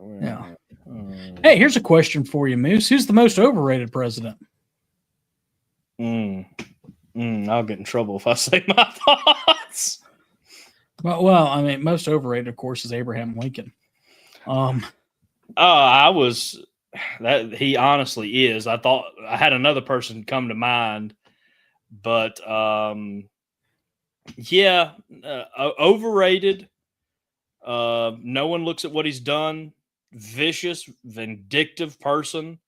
Hey, here's a question for you, Moose. Who's the most overrated president? I'll get in trouble if I say my thoughts. Well, I mean, most overrated, of course, is Abraham Lincoln. He honestly is. I thought I had another person come to mind, but overrated. No one looks at what he's done. Vicious, vindictive person,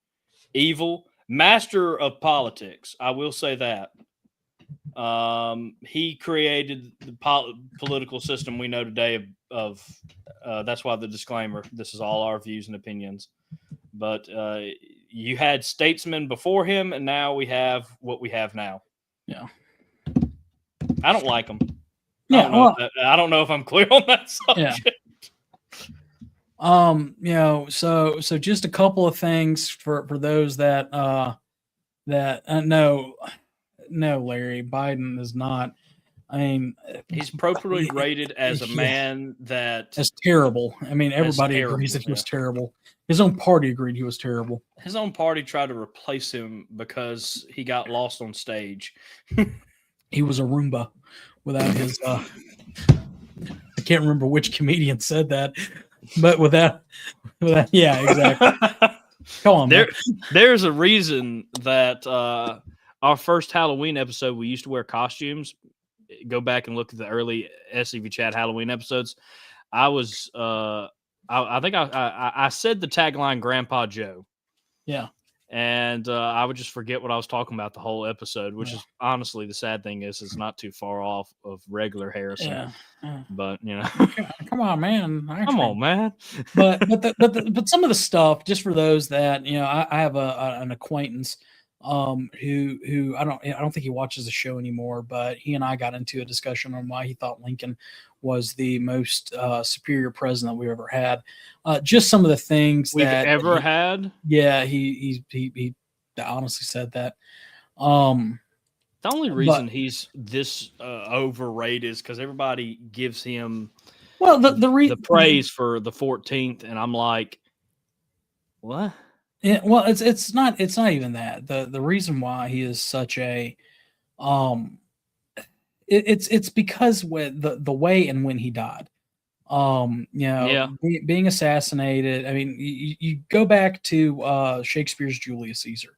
evil, master of politics. I will say that. He created the political system we know today of that's why the disclaimer, this is all our views and opinions. But you had statesmen before him, and now we have what we have now. Yeah. I don't like him. Yeah, I don't know if I'm clear on that subject. Yeah. So just a couple of things for those that no, Larry, Biden is not. I mean, he's appropriately rated as a man that's terrible. I mean, everybody agrees that he was terrible. His own party agreed he was terrible. His own party tried to replace him because he got lost on stage. He was a Roomba without his. I can't remember which comedian said that, but without yeah, exactly. Come on, there's a reason that our first Halloween episode, we used to wear costumes. Go back and look at the early SCV Chat Halloween episodes. I think I said the tagline Grandpa Joe. Yeah. and I would just forget what I was talking about the whole episode, which is honestly the sad thing is it's not too far off of regular Harrison. Yeah. But Come on, man. come on, man. but some of the stuff, just for those that I have an acquaintance who I don't think he watches the show anymore, but he and I got into a discussion on why he thought Lincoln was the most superior president we ever had. Just some of the things we've that ever had. Yeah, he honestly said that. The only reason he's this overrated is because everybody gives him the praise for the 14th, and I'm like, what? Yeah, well, it's not even that. The reason why he is such a it's because with the way and when he died. Being assassinated. I mean, you go back to Shakespeare's Julius Caesar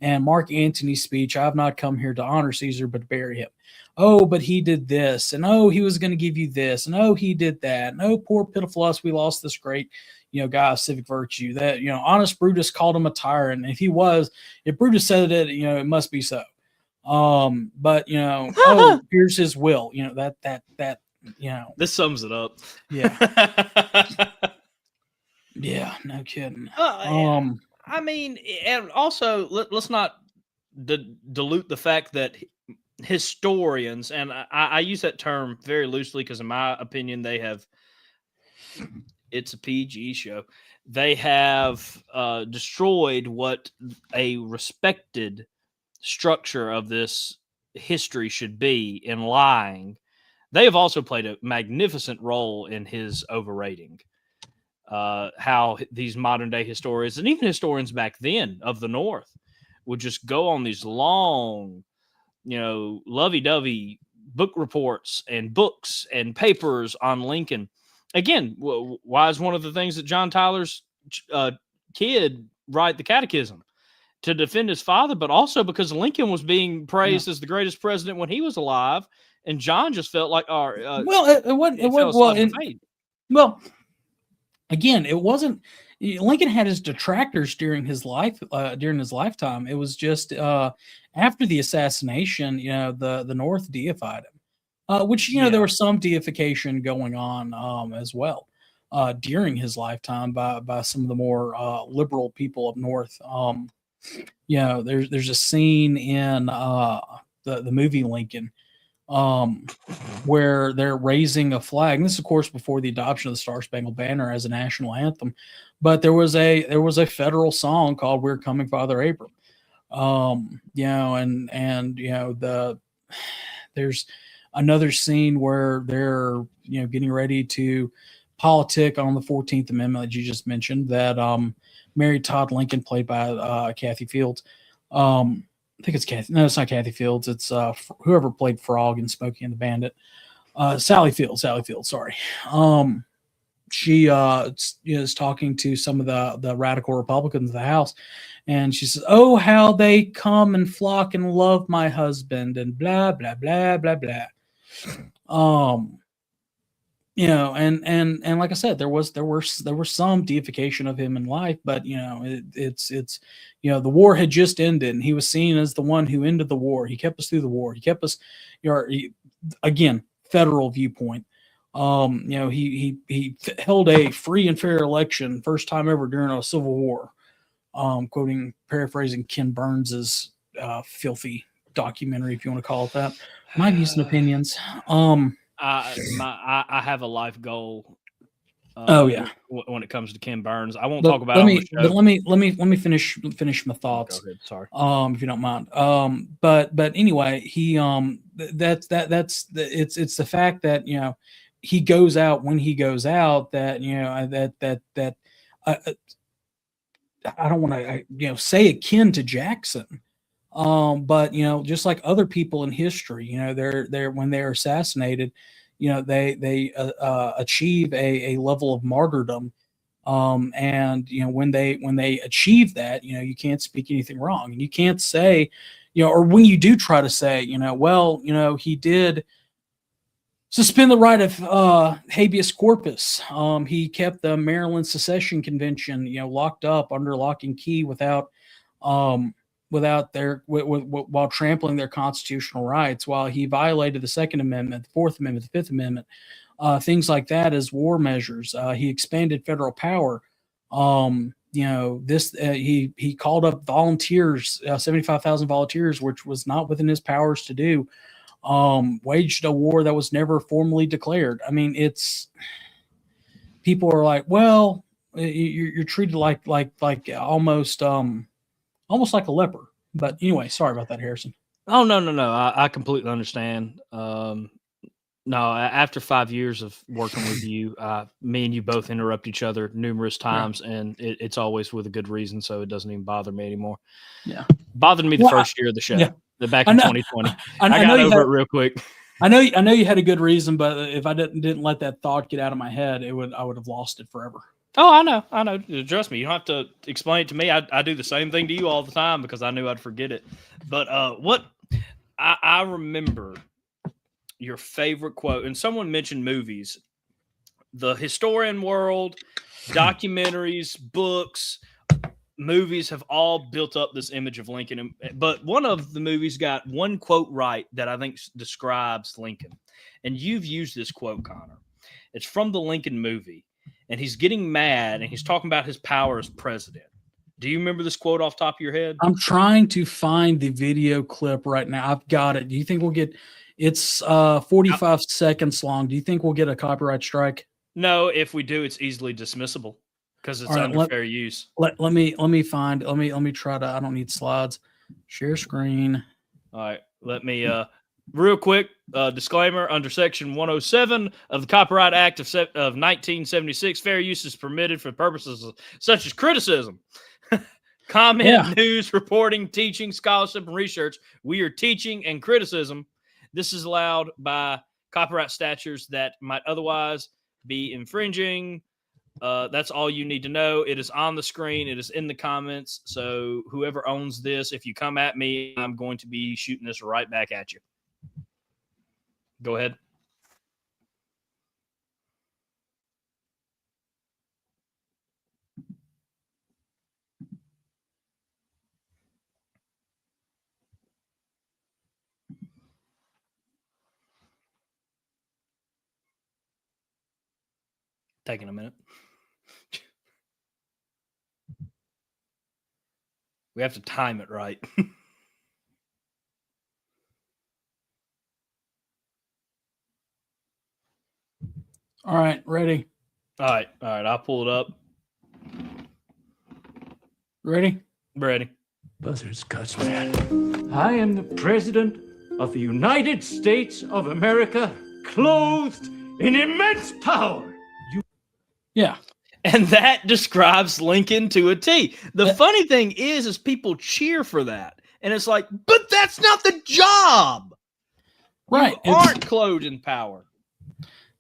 and Mark Antony's speech, "I've not come here to honor Caesar, but to bury him." Oh, but he did this, and oh, he was going to give you this, and oh, he did that, and oh, poor pitiful us, we lost this great, guy of civic virtue. That honest Brutus called him a tyrant. If Brutus said it, it must be so. But oh, here's his will. That this sums it up. Yeah. Yeah, no kidding. I mean, and also let's not dilute the fact that historians, and I use that term very loosely because in my opinion it's a PG show. They have destroyed what a respected structure of this history should be in lying. They have also played a magnificent role in his overrating. How these modern day historians and even historians back then of the North would just go on these long, lovey-dovey book reports and books and papers on Lincoln. Again, why is one of the things that John Tyler's kid write the catechism? To defend his father, but also because Lincoln was being praised as the greatest president when he was alive, and John just felt like, again, it wasn't. Lincoln had his detractors during his lifetime. It was just after the assassination, the North deified him, which there was some deification going on as well during his lifetime by some of the more liberal people up north. There's a scene in the movie Lincoln where they're raising a flag. And this, of course, before the adoption of the Star Spangled Banner as a national anthem. But there was a federal song called "We're Coming, Father Abram." There's another scene where they're getting ready to politic on the 14th Amendment that you just mentioned, that Mary Todd Lincoln, played by Kathy Fields. I think it's Kathy. No, it's not Kathy Fields. It's whoever played Frog in Smokey and the Bandit. Sally Fields. Sorry. She is talking to some of the radical Republicans of the House, and she says, "Oh, how they come and flock and love my husband," and blah blah blah blah blah. And like I said, there were some deification of him in life, but it's the war had just ended, and he was seen as the one who ended the war. He kept us through the war. He kept us, again, federal viewpoint. He held a free and fair election, first time ever during a civil war. Paraphrasing Ken Burns's filthy documentary, if you want to call it that. My views and opinions. I have a life goal. When it comes to Ken Burns, I won't talk about it on the show. But let me finish my thoughts. Go ahead, sorry. If you don't mind. But anyway, he it's the fact that he goes out when he goes out, that that I don't want to say akin to Jackson. But just like other people in history, they're when they're assassinated, they achieve a level of martyrdom, and when they achieve that, you can't speak anything wrong, and you can't say, or when you do try to say, he did suspend the right of habeas corpus. He kept the Maryland Secession Convention, locked up under lock and key without without while trampling their constitutional rights, while he violated the Second Amendment, the Fourth Amendment, the Fifth Amendment, things like that as war measures. He expanded federal power. He called up volunteers, 75,000 volunteers, which was not within his powers to do. Waged a war that was never formally declared. I mean, people are like, well, you're treated like almost like a leper. But anyway, sorry about that, Harrison. Oh, no. I completely understand. No, after 5 years of working with you, me and you both interrupt each other numerous times, and it's always with a good reason, so it doesn't even bother me anymore. Yeah. Bothered me the first year of the show, back in 2020. I got over it real quick. I know you had a good reason, but if I didn't let that thought get out of my head, I would have lost it forever. Oh, I know. Trust me, you don't have to explain it to me. I do the same thing to you all the time because I knew I'd forget it. But what I remember your favorite quote, and someone mentioned movies, the historian world, documentaries, books, movies have all built up this image of Lincoln. But one of the movies got one quote right that I think describes Lincoln. And you've used this quote, Connor. It's from the Lincoln movie. And he's getting mad, and he's talking about his power as president. Do you remember this quote off the top of your head? I'm trying to find the video clip right now. I've got it. Do you think we'll get it's 45 seconds long. Do you think we'll get a copyright strike? No, if we do, it's easily dismissible because it's under fair use. Let me try to, I don't need slides. Share screen. All right. Let me real quick disclaimer under section 107 of the Copyright Act of 1976, fair use is permitted for purposes such as criticism, comment, news, reporting, teaching, scholarship, and research. We are teaching and criticism. This is allowed by copyright statutes that might otherwise be infringing. That's all you need to know. It is on the screen. It is in the comments. So whoever owns this, if you come at me, I'm going to be shooting this right back at you. Go ahead. Taking a minute. We have to time it right. All right, ready. All right. I'll pull it up. Ready? Ready. Buzzards cuts, man. I am the President of the United States of America, clothed in immense power. Yeah. And that describes Lincoln to a T. The funny thing is people cheer for that. And it's like, but that's not the job. Right. You aren't clothed in power.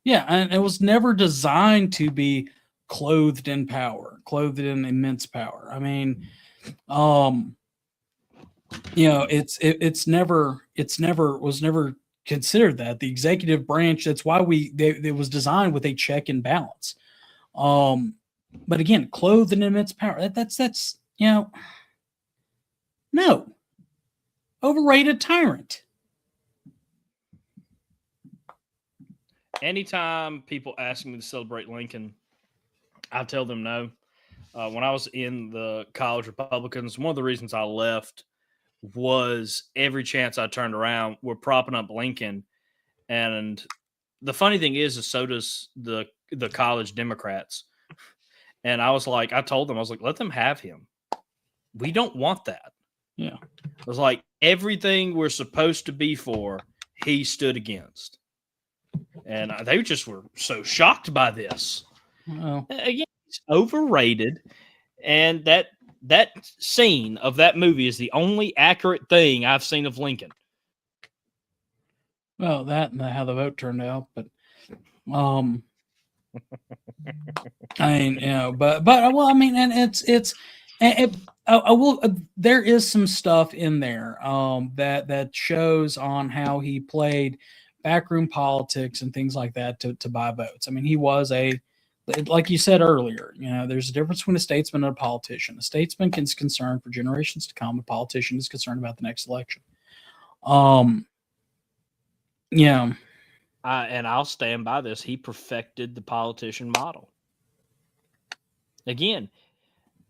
Yeah, and it was never designed to be clothed in power, clothed in immense power. I mean, it's never considered that. The executive branch, that's why it was designed with a check and balance. But again, clothed in immense power. That's no. Overrated tyrant. Anytime people ask me to celebrate Lincoln, I tell them no. When I was in the college Republicans, one of the reasons I left was every chance I turned around, we're propping up Lincoln. And the funny thing is so does the college Democrats. And I was like, I told them, let them have him. We don't want that. Yeah. I was like, everything we're supposed to be for, he stood against. And they just were so shocked by this. Well, again, it's overrated. And that scene of that movie is the only accurate thing I've seen of Lincoln. Well, that and how the vote turned out, but I mean, well, I mean, and there is some stuff in there that shows on how he played backroom politics and things like that to buy votes. I mean, he was a like you said earlier, there's a difference between a statesman and a politician. A statesman is concerned for generations to come. A politician is concerned about the next election. Yeah. And I'll stand by this. He perfected the politician model. Again,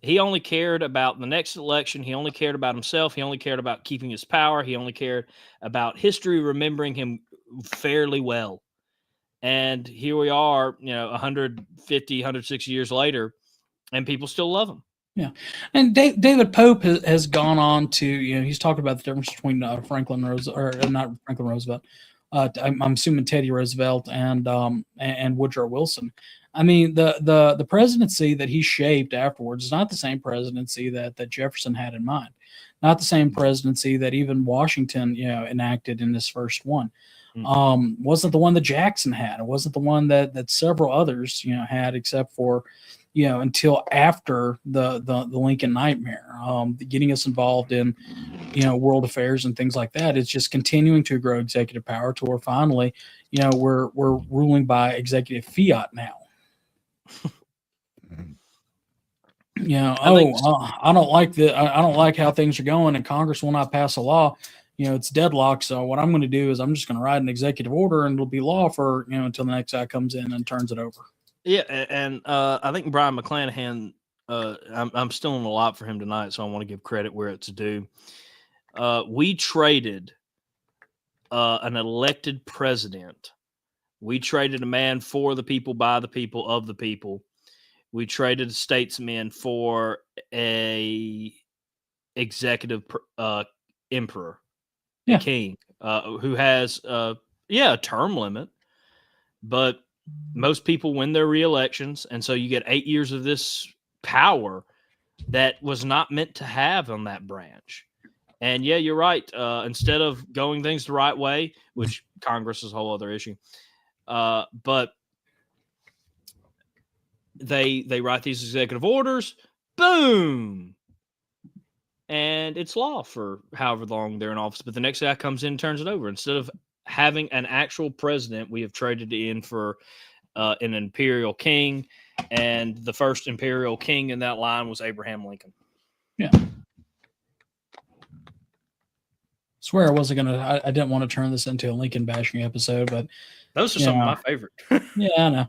he only cared about the next election. He only cared about himself. He only cared about keeping his power. He only cared about history remembering him fairly well. And here we are, 150, 160 years later, and people still love him. Yeah. And David Pope has gone on to, he's talked about the difference between Franklin Roosevelt, or not Franklin Roosevelt. I'm assuming Teddy Roosevelt and Woodrow Wilson. I mean, the presidency that he shaped afterwards is not the same presidency that Jefferson had in mind, not the same presidency that even Washington, enacted in this first one. Wasn't the one that Jackson had. It wasn't the one that several others, had, except for, until after the Lincoln nightmare, getting us involved in, world affairs and things like that. It's just continuing to grow executive power till we're finally, we're ruling by executive fiat now. I don't like how things are going, and Congress will not pass a law. It's deadlocked. So what I'm going to do is I'm just going to write an executive order, and it'll be law for until the next guy comes in and turns it over. Yeah, and I think Brian McClanahan. I'm still in a lot for him tonight, so I want to give credit where it's due. We traded an elected president. We traded a man for the people, by the people, of the people. We traded a statesman for a executive emperor, king, who has a term limit, but most people win their re-elections, and so you get 8 years of this power that was not meant to have on that branch. And yeah, you're right. Instead of going things the right way, which Congress is a whole other issue, but they write these executive orders, boom, and it's law for however long they're in office. But the next guy comes in and turns it over. Instead of having an actual president, we have traded in for an imperial king, and the first imperial king in that line was Abraham Lincoln. Yeah. Swear I didn't want to turn this into a Lincoln bashing episode, but those are some of my favorite. Yeah, I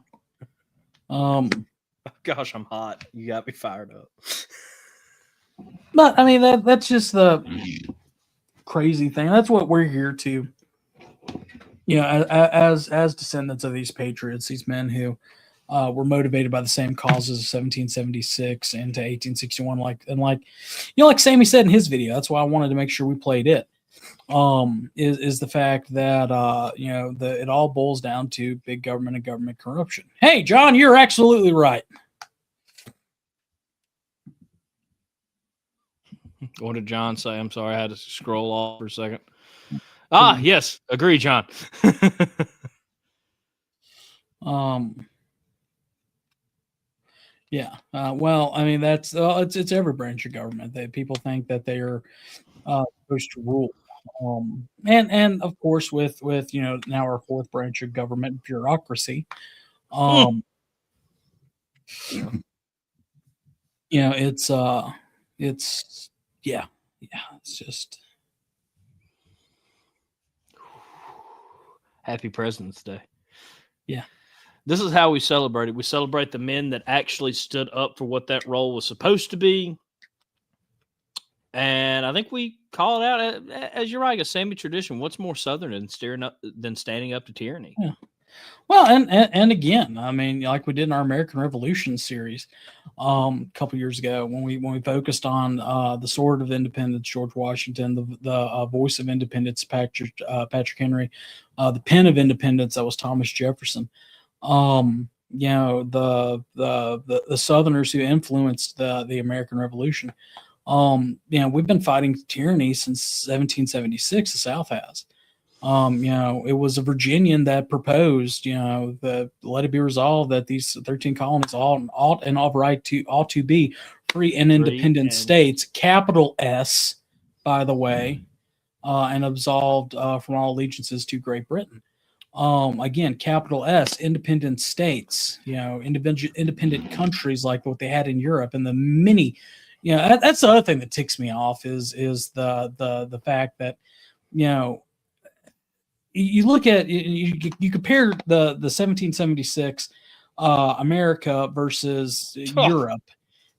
know. Gosh, I'm hot. You got me fired up. But I mean, that's just the crazy thing. That's what we're here to. As descendants of these patriots, these men who were motivated by the same causes of 1776 into 1861, like Sammy said in his video. That's why I wanted to make sure we played it. Is the fact that it all boils down to big government and government corruption. Hey, John, you're absolutely right. What did John say? I'm sorry, I had to scroll off for a second. Yes, agree, John. Yeah. Well, I mean, that's it's every branch of government that people think that they are supposed to rule. And of course, with now our fourth branch of government, bureaucracy. It's just. Happy President's Day. Yeah. This is how we celebrate it. We celebrate the men that actually stood up for what that role was supposed to be. And I think we call it out, as you're right, a Sammy tradition. What's more Southern than standing up to tyranny? Yeah. Well, and again, I mean, like we did in our American Revolution series a couple years ago, when we focused on the sword of independence, George Washington, the voice of independence, Patrick Henry, the pen of independence, that was Thomas Jefferson. The Southerners who influenced the American Revolution. We've been fighting tyranny since 1776. The South has. It was a Virginian that proposed, let it be resolved that these 13 colonies ought to be free and independent states, capital S, by the way, and absolved from all allegiances to Great Britain. Again, capital S, independent states, independent countries like what they had in Europe, and the many, that's the other thing that ticks me off is the fact that, you look at you compare the 1776 America versus Europe,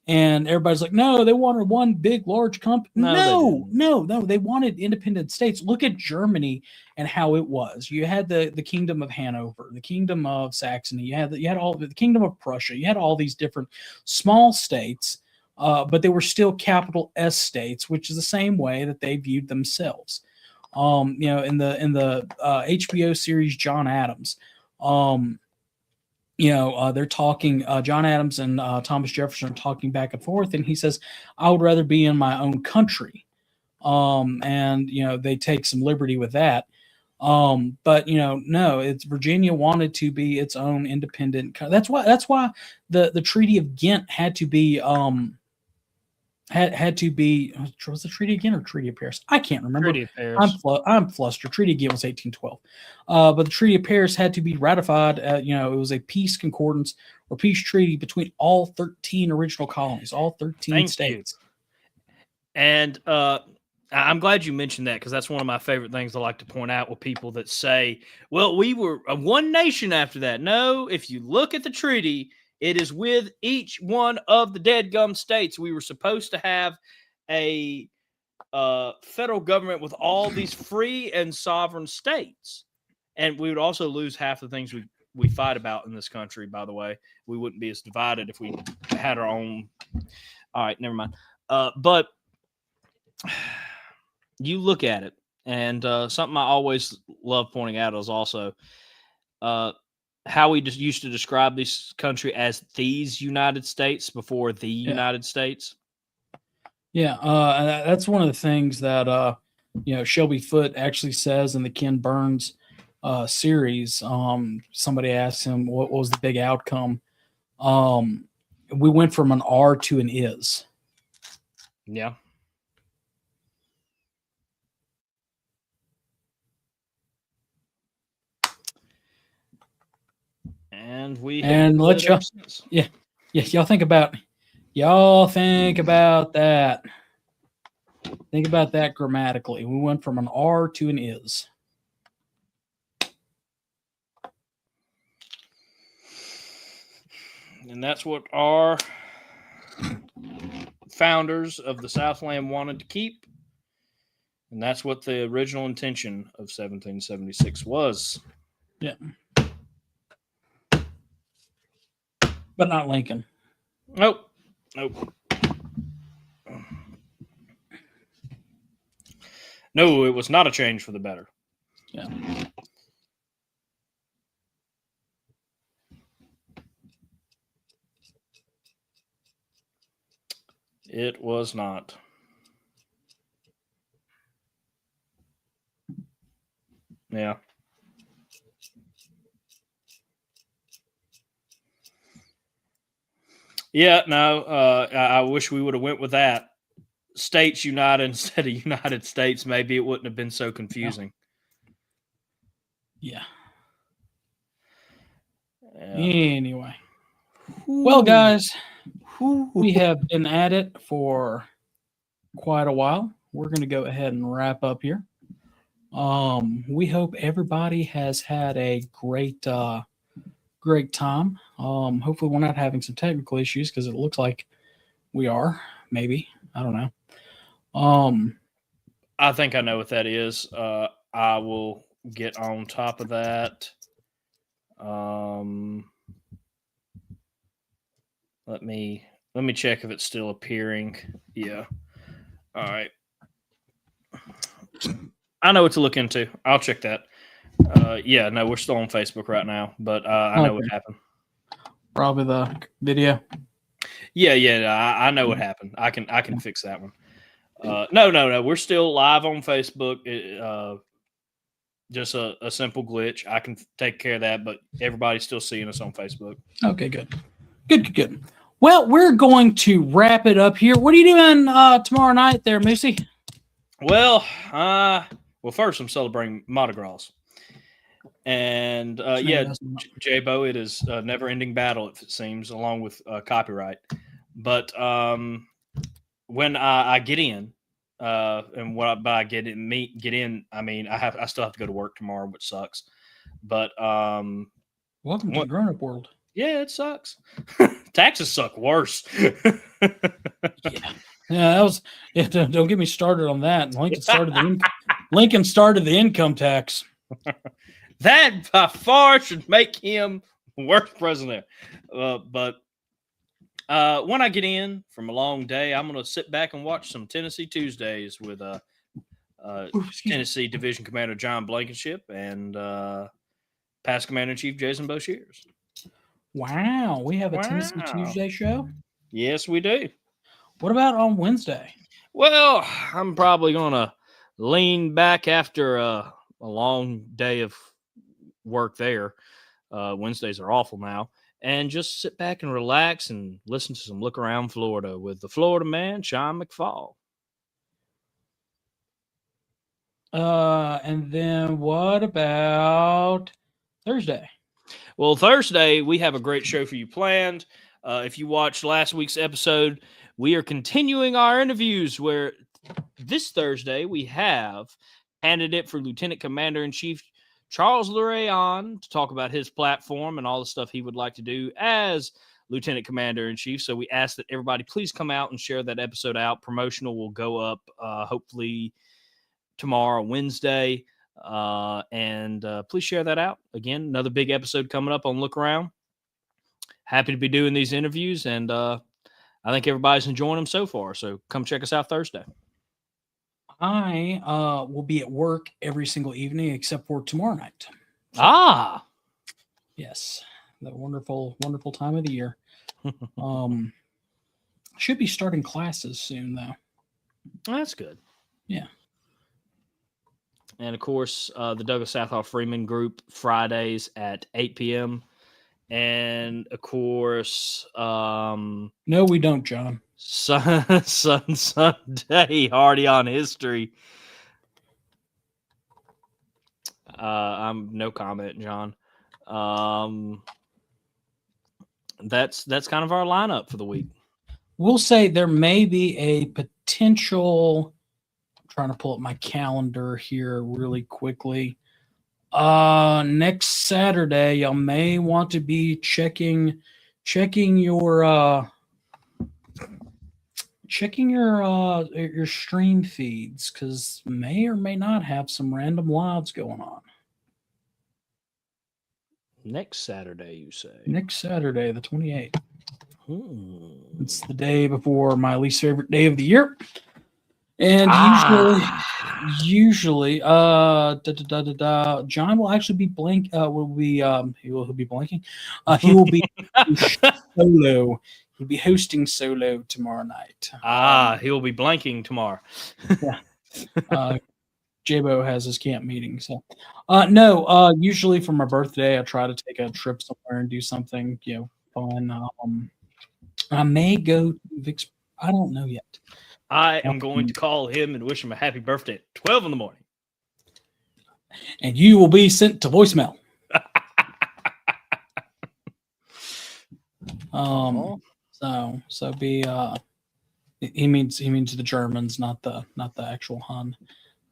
and everybody's like, no, they wanted one big large company. No, they wanted independent states. Look at Germany and how it was. You had the Kingdom of Hanover, the Kingdom of Saxony. You had all the Kingdom of Prussia. You had all these different small states, but they were still capital S states, which is the same way that they viewed themselves. In the HBO series John Adams, they're talking, John Adams and Thomas Jefferson are talking back and forth, and he says, I would rather be in my own country. And they take some liberty with that. But no, it's Virginia wanted to be its own independent. That's why the Treaty of Ghent had to be, was the Treaty of Ghent or Treaty of Paris? I can't remember. Treaty of Paris. I'm flustered. Treaty of Ghent was 1812. But the Treaty of Paris had to be ratified. It was a peace concordance or peace treaty between all 13 original colonies, all 13 states. And I'm glad you mentioned that, because that's one of my favorite things I like to point out with people that say, well, we were one nation after that. No, if you look at the treaty, it is with each one of the dead-gum states. We were supposed to have a federal government with all these free and sovereign states. And we would also lose half the things we fight about in this country, by the way. We wouldn't be as divided if we had our own. All right, never mind. But you look at it, and something I always love pointing out is also how we just used to describe this country as these United States before the United States. Yeah, that's one of the things that Shelby Foote actually says in the Ken Burns series. Somebody asked him what was the big outcome. We went from an R to an is. Yeah. And let y'all, y'all think about that. Think about that grammatically. We went from an R to an is. And that's what our founders of the Southland wanted to keep. And that's what the original intention of 1776 was. Yeah. But not Lincoln. Nope. No, it was not a change for the better. Yeah. It was not. Yeah. Yeah, no, I wish we would have went with that. States United instead of United States. Maybe it wouldn't have been so confusing. Yeah. Anyway. Well, guys, we have been at it for quite a while. We're going to go ahead and wrap up here. We hope everybody has had a great time. Hopefully we're not having some technical issues, because it looks like we are. Maybe. I don't know. I think I know what that is. I will get on top of that. Let me check if it's still appearing. Yeah. All right. I know what to look into. I'll check that. Yeah, no, we're still on Facebook right now, but I know what happened. Probably the video. Yeah, I know what happened. I can fix that one. No, we're still live on Facebook. Just a simple glitch. I can take care of that, but everybody's still seeing us on Facebook. Okay, good. Well, we're going to wrap it up here. What are you doing tomorrow night there, Moosey? Well, first I'm celebrating Mardi Gras. And yeah, J-Bo, it is a never-ending battle, it seems, along with copyright. But when I get in, and what by get in, I mean I still have to go to work tomorrow, which sucks. But welcome to the grown-up world. Yeah, it sucks. Taxes suck worse. Yeah, that was. Yeah, don't get me started on that. Lincoln started the income tax. That by far should make him worst president. But when I get in from a long day, I'm going to sit back and watch some Tennessee Tuesdays with Tennessee Division Commander John Blankenship and Past Commander-in-Chief Jason Boshears. Wow, we have a Tennessee Tuesday show? Yes, we do. What about on Wednesday? Well, I'm probably going to lean back after a long day of work there. Wednesdays are awful now. And just sit back and relax and listen to some Look Around Florida with the Florida man, Sean McFall. And then what about Thursday? Well, Thursday, we have a great show for you planned. If you watched last week's episode, we are continuing our interviews where this Thursday we have candidate for Lieutenant Commander-in-Chief Charles Luray on to talk about his platform and all the stuff he would like to do as Lieutenant Commander-in-Chief. So we ask that everybody please come out and share that episode out. Promotional will go up hopefully tomorrow, Wednesday. And please share that out. Again, another big episode coming up on Look Around. Happy to be doing these interviews, and I think everybody's enjoying them so far. So come check us out Thursday. I will be at work every single evening except for tomorrow night. So, yes, the wonderful, wonderful time of the year. Should be starting classes soon, though. That's good. Yeah. And of course, the Douglas Southall Freeman Group Fridays at 8 p.m. And of course, no, we don't, John. Sunday, Hardy on History. I'm no comment, John. That's kind of our lineup for the week. We'll say there may be a potential. I'm trying to pull up my calendar here really quickly. Next Saturday, y'all may want to be checking your stream feeds, because may or may not have some random lives going on. Next Saturday, you say? Next Saturday, the 28th. It's the day before my least favorite day of the year. And usually, John will actually be he'll be blanking. He will be solo. He'll be hosting solo tomorrow night. He will be blanking tomorrow. Yeah. J-Bo has his camp meeting. So, usually for my birthday, I try to take a trip somewhere and do something, fun. I may go to Vic's. I don't know yet. I am going to call him and wish him a happy birthday at 12 in the morning. And you will be sent to voicemail. So be he means the Germans, not the actual Hun.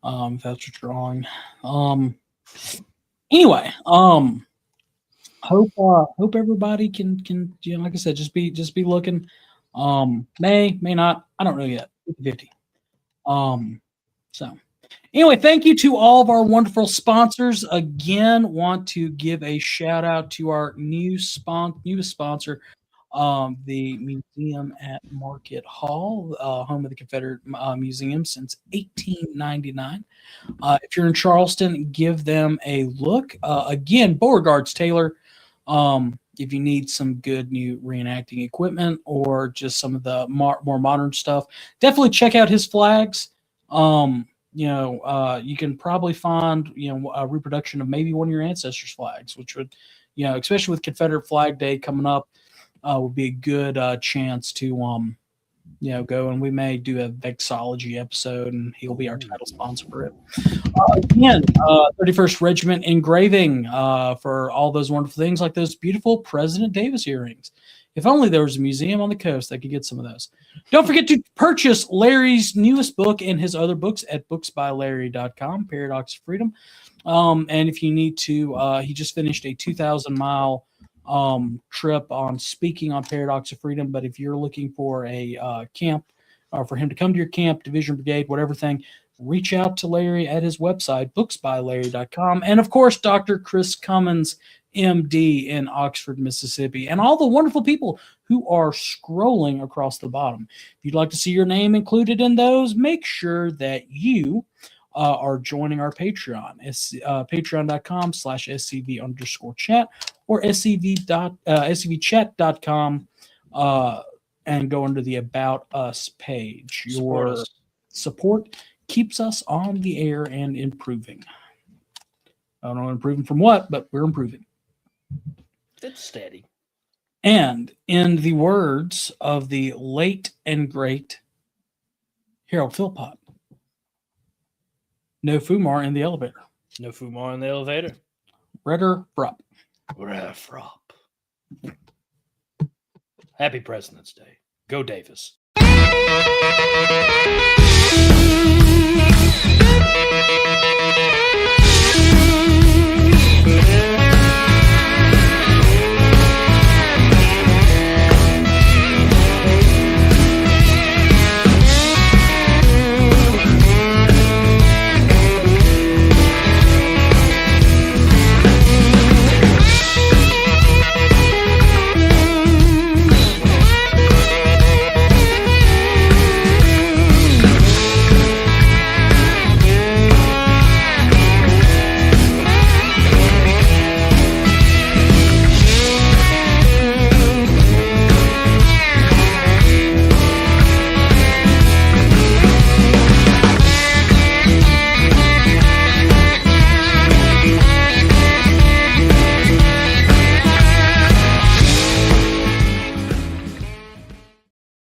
If that's what you're on. Anyway, hope everybody can like I said, just be looking. May not, I don't know yet. 50. So anyway, thank you to all of our wonderful sponsors. Again, want to give a shout out to our newest sponsor, the museum at Market Hall, home of the Confederate Museum since 1899. If you're in Charleston, give them a look. Again, Beauregard's Taylor. If you need some good new reenacting equipment or just some of the more modern stuff, definitely check out his flags. You can probably find, a reproduction of maybe one of your ancestors' flags, which would, especially with Confederate Flag Day coming up, would be a good chance to go, and we may do a Vexology episode, and he'll be our title sponsor for it. Again, 31st Regiment Engraving for all those wonderful things, like those beautiful President Davis earrings. If only there was a museum on the coast that could get some of those. Don't forget to purchase Larry's newest book and his other books at booksbylarry.com, Paradox of Freedom. And if you need to, he just finished a 2,000-mile trip on speaking on Paradox of Freedom. But if you're looking for a camp, or for him to come to your camp, division, brigade, whatever thing, reach out to Larry at his website, booksbylarry.com. And of course, Dr. Chris Cummins, MD, in Oxford, Mississippi, and all the wonderful people who are scrolling across the bottom. If you'd like to see your name included in those, make sure that you are joining our Patreon. It's patreon.com/SCV_chat or SCVchat.com and go under the About Us page. Your support keeps us on the air and improving. I don't know improving from what, but we're improving. It's steady. And in the words of the late and great Harold Philpott, no Fumar in the elevator. No Fumar in the elevator. Redder Frupp. Redder Frupp. Happy President's Day. Go Davis.